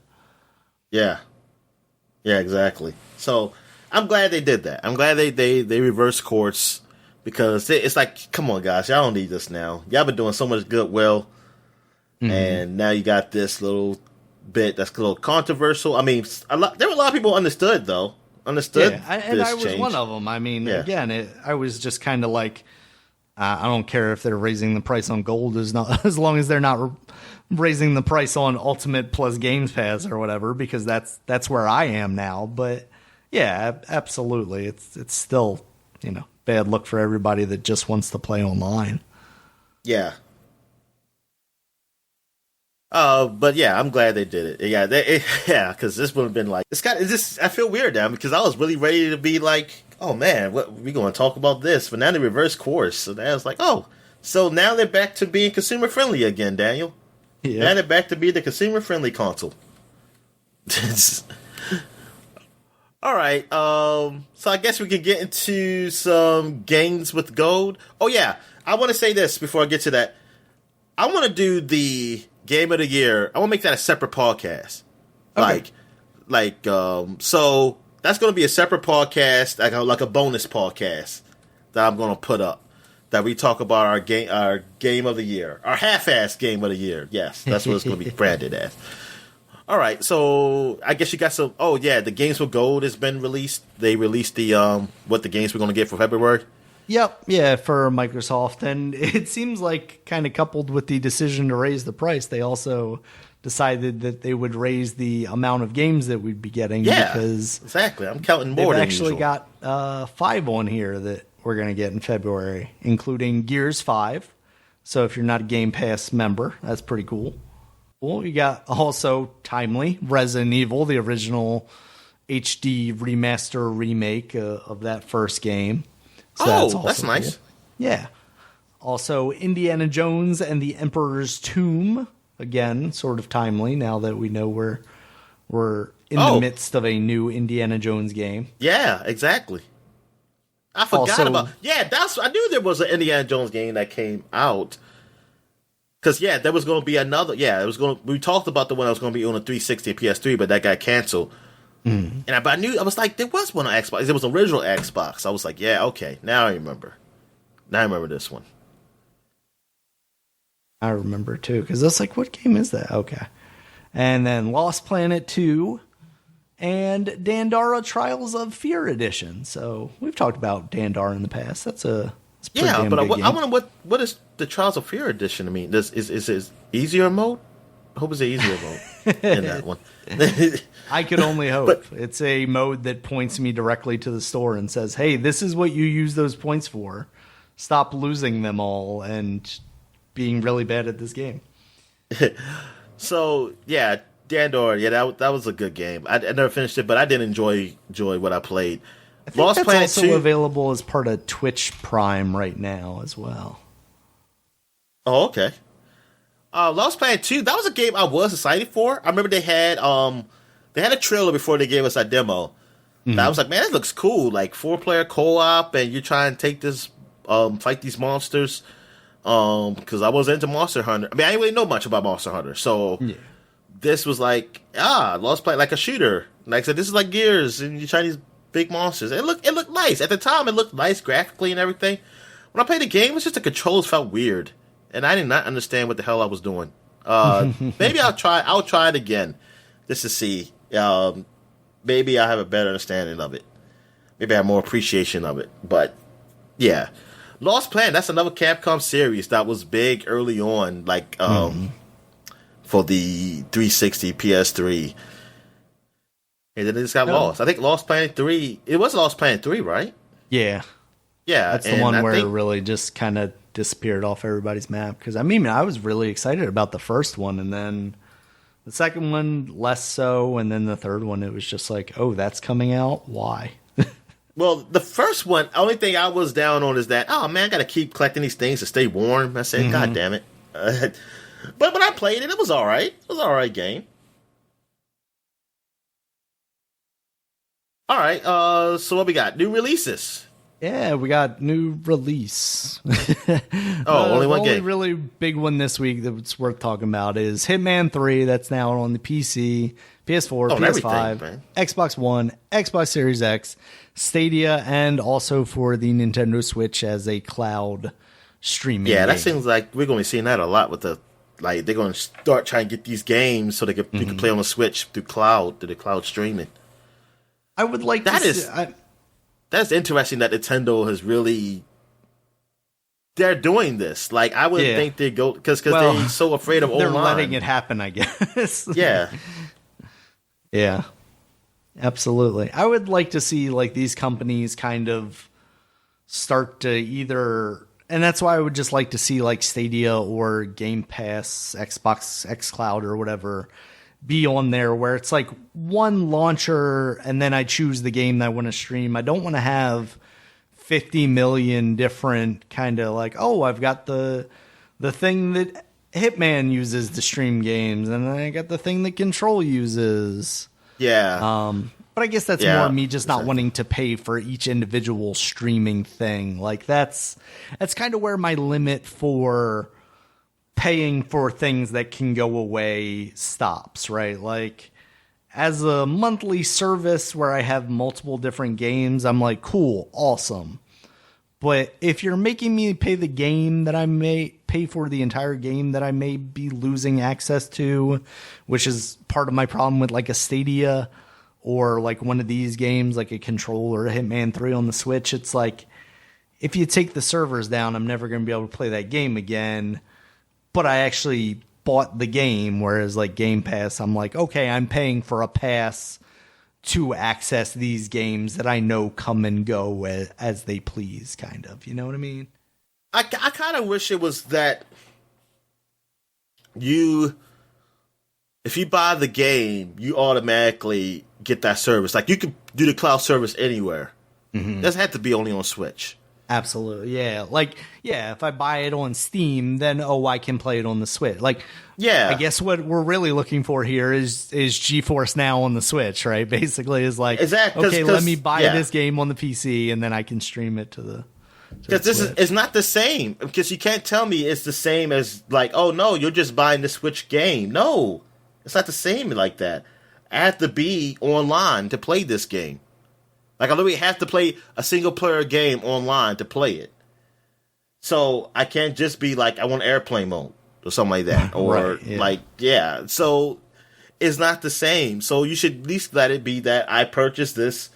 Yeah, exactly. So I'm glad they did that. I'm glad they reversed course because it's like, come on, guys, y'all don't need this now. Y'all been doing so much goodwill. Mm-hmm. And now you got this little bit that's a little controversial. I mean, there were a lot of people understood. Yeah, and I was one of them. I mean, again, I was just kind of like, I don't care if they're raising the price on gold as long as they're not raising the price on Ultimate plus Games Pass or whatever, because that's where I am now. But yeah, absolutely, it's still bad look for everybody that just wants to play online. Yeah. But yeah, I'm glad they did it. Yeah, because this would have been like, I feel weird now because I was really ready to be like, "Oh man, what we going to talk about this?" But now they reversed course, so now it's like, oh, so now they're back to being consumer friendly again, Daniel. Yeah. Now they're back to being the consumer friendly console. All right, so I guess we could get into some games with gold. Oh yeah, I want to say this before I get to that. I want to do the Game of the Year. I want to make that a separate podcast. Okay. So that's going to be a separate podcast, like a bonus podcast that I'm going to put up. That we talk about our game of the year, our half-ass game of the year. Yes, that's what it's going to be branded as. All right, so I guess you got some. Oh yeah, the Games with Gold has been released. They released the what the games we're going to get for February. Yep, yeah, for Microsoft. And it seems like, kind of coupled with the decision to raise the price, they also decided that they would raise the amount of games that we'd be getting. Yeah, because exactly. I'm counting more than usual. They've actually got 5 on here that we're going to get in February, including Gears 5. So if you're not a Game Pass member, that's pretty cool. Well, you got also timely Resident Evil, the original HD remaster remake of that first game. So that's nice. Cool. Yeah. Also, Indiana Jones and the Emperor's Tomb. Again, sort of timely now that we know we're in the midst of a new Indiana Jones game. Yeah, exactly. I forgot about. Yeah, I knew there was an Indiana Jones game that came out. Because there was going to be another. Yeah, it was going. We talked about the one that was going to be on the 360 and PS3, but that got canceled. Mm. And I knew, I was like, there was one on Xbox. It was original Xbox. I was like, yeah, okay, now I remember. Now I remember this one. I remember too, because I was like, what game is that? Okay. And then Lost Planet 2 and Dandara Trials of Fear Edition. So we've talked about Dandara in the past. That's a pretty damn but big game. I wonder what is the Trials of Fear Edition? I mean, is it easier mode? I hope it's an easier mode in that one. I could only hope. But it's a mode that points me directly to the store and says, hey, this is what you use those points for. Stop losing them all and being really bad at this game. So, yeah, Dandor, yeah, that was a good game. I never finished it, but I did enjoy what I played. I think that's also available as part of Twitch Prime right now as well. Oh, okay. Lost Planet 2, that was a game I was excited for. I remember they had a trailer before they gave us that demo. Mm-hmm. I was like, man, that looks cool. Like 4-player co-op, and you try and take this, fight these monsters. Because I was into Monster Hunter. I mean, I didn't really know much about Monster Hunter, so this was like, Lost Planet, like a shooter. Like I said, this is like Gears, and you try these big monsters. It looked nice at the time. It looked nice graphically and everything. When I played the game, it was just the controls felt weird, and I did not understand what the hell I was doing. Maybe I'll try it again just to see. Maybe I have a better understanding of it. Maybe I have more appreciation of it. But yeah, Lost Planet. That's another Capcom series that was big early on, like for the 360, PS3. And then it just got lost. I think Lost Planet 3. It was Lost Planet 3, right? Yeah. Yeah. That's the one where it really just kind of disappeared off everybody's map. Because, I mean, I was really excited about the first one. And then the second one, less so. And then the third one, it was just like, oh, that's coming out? Why? Well, the first one, only thing I was down on is that, oh, man, I got to keep collecting these things to stay warm. I said, God damn it. But when I played it, it was all right. It was an all right game. All right, so what we got? New releases. Yeah, we got new release. Only one game. The only really big one this week that's worth talking about is Hitman 3. That's now on the PC, PS4, PS5, Xbox One, Xbox Series X, Stadia, and also for the Nintendo Switch as a cloud streaming game. That seems like we're going to be seeing that a lot with the, like, they're going to start trying to get these games so you can play on the Switch through the cloud streaming. I would like That's interesting that Nintendo has really... They're doing this. Like, I wouldn't think they'd go... Because they're so afraid of online. They're letting it happen, I guess. Yeah. Yeah. Absolutely. I would like to see, like, these companies kind of start to either... And that's why I would just like to see, like, Stadia or Game Pass, Xbox, xCloud, or whatever... be on there where it's like one launcher and then I choose the game that I want to stream. I don't want to have 50 million different kind of like, oh, I've got the thing that Hitman uses to stream games and then I got the thing that Control uses. Yeah. But I guess that's more me just not wanting to pay for each individual streaming thing. Like that's kind of where my limit for paying for things that can go away stops, right? Like, as a monthly service where I have multiple different games, I'm like, cool, awesome. But if you're making me pay the game that I may pay for the entire game that I may be losing access to, which is part of my problem with like a Stadia or like one of these games, like a Control or a Hitman 3 on the Switch, it's like, if you take the servers down, I'm never going to be able to play that game again. But I actually bought the game, whereas like Game Pass, I'm like, okay, I'm paying for a pass to access these games that I know come and go as they please, kind of. You know what I mean? I kind of wish it was that if you buy the game, you automatically get that service. Like you could do the cloud service anywhere. It doesn't have to be only on Switch. Absolutely, yeah. Like, yeah, if I buy it on Steam, then, I can play it on the Switch. Like, yeah. I guess what we're really looking for here is GeForce Now on the Switch, right? Basically, is like, okay, let me buy this game on the PC, and then I can stream it to the Because it's not the same. Because you can't tell me it's the same as, like, oh, no, you're just buying the Switch game. No, it's not the same like that. I have to be online to play this game. Like, I literally have to play a single-player game online to play it. So, I can't just be like, I want airplane mode or something like that. Or, So, it's not the same. So, you should at least let it be that I purchased this.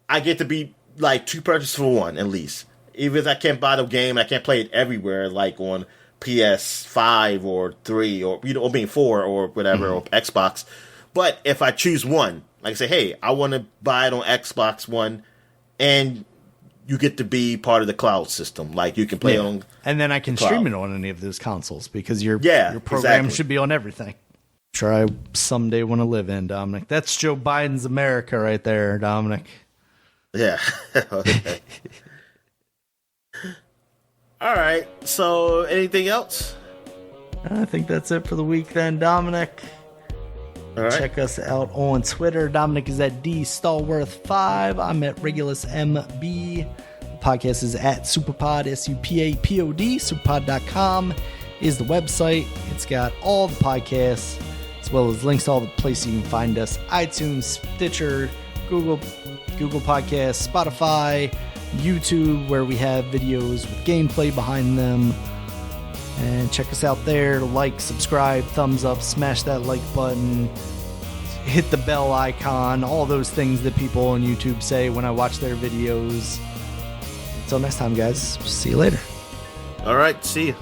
I get to be, like, 2 purchases for 1, at least. Even if I can't buy the game, I can't play it everywhere, like on PS5 or 3 or, or being 4 or whatever, or Xbox. But if I choose one, like I say, hey, I want to buy it on Xbox One, and you get to be part of the cloud system. Like, you can play on... And then I can stream it on any of those consoles, because your program should be on everything. sure I someday want to live in, Dominic. That's Joe Biden's America right there, Dominic. Yeah. Okay. All right. So, anything else? I think that's it for the week then, Dominic. All right. Check us out on Twitter. Dominic is at DStallworth5. I'm at RegulusMB. The podcast is at Superpod, SUPAPOD. Superpod.com is the website. It's got all the podcasts, as well as links to all the places you can find us. iTunes, Stitcher, Google Podcasts, Spotify, YouTube, where we have videos with gameplay behind them. And check us out there. Like, subscribe, thumbs up, smash that like button, hit the bell icon, all those things that people on YouTube say when I watch their videos. Until next time, guys. See you later. All right. See you.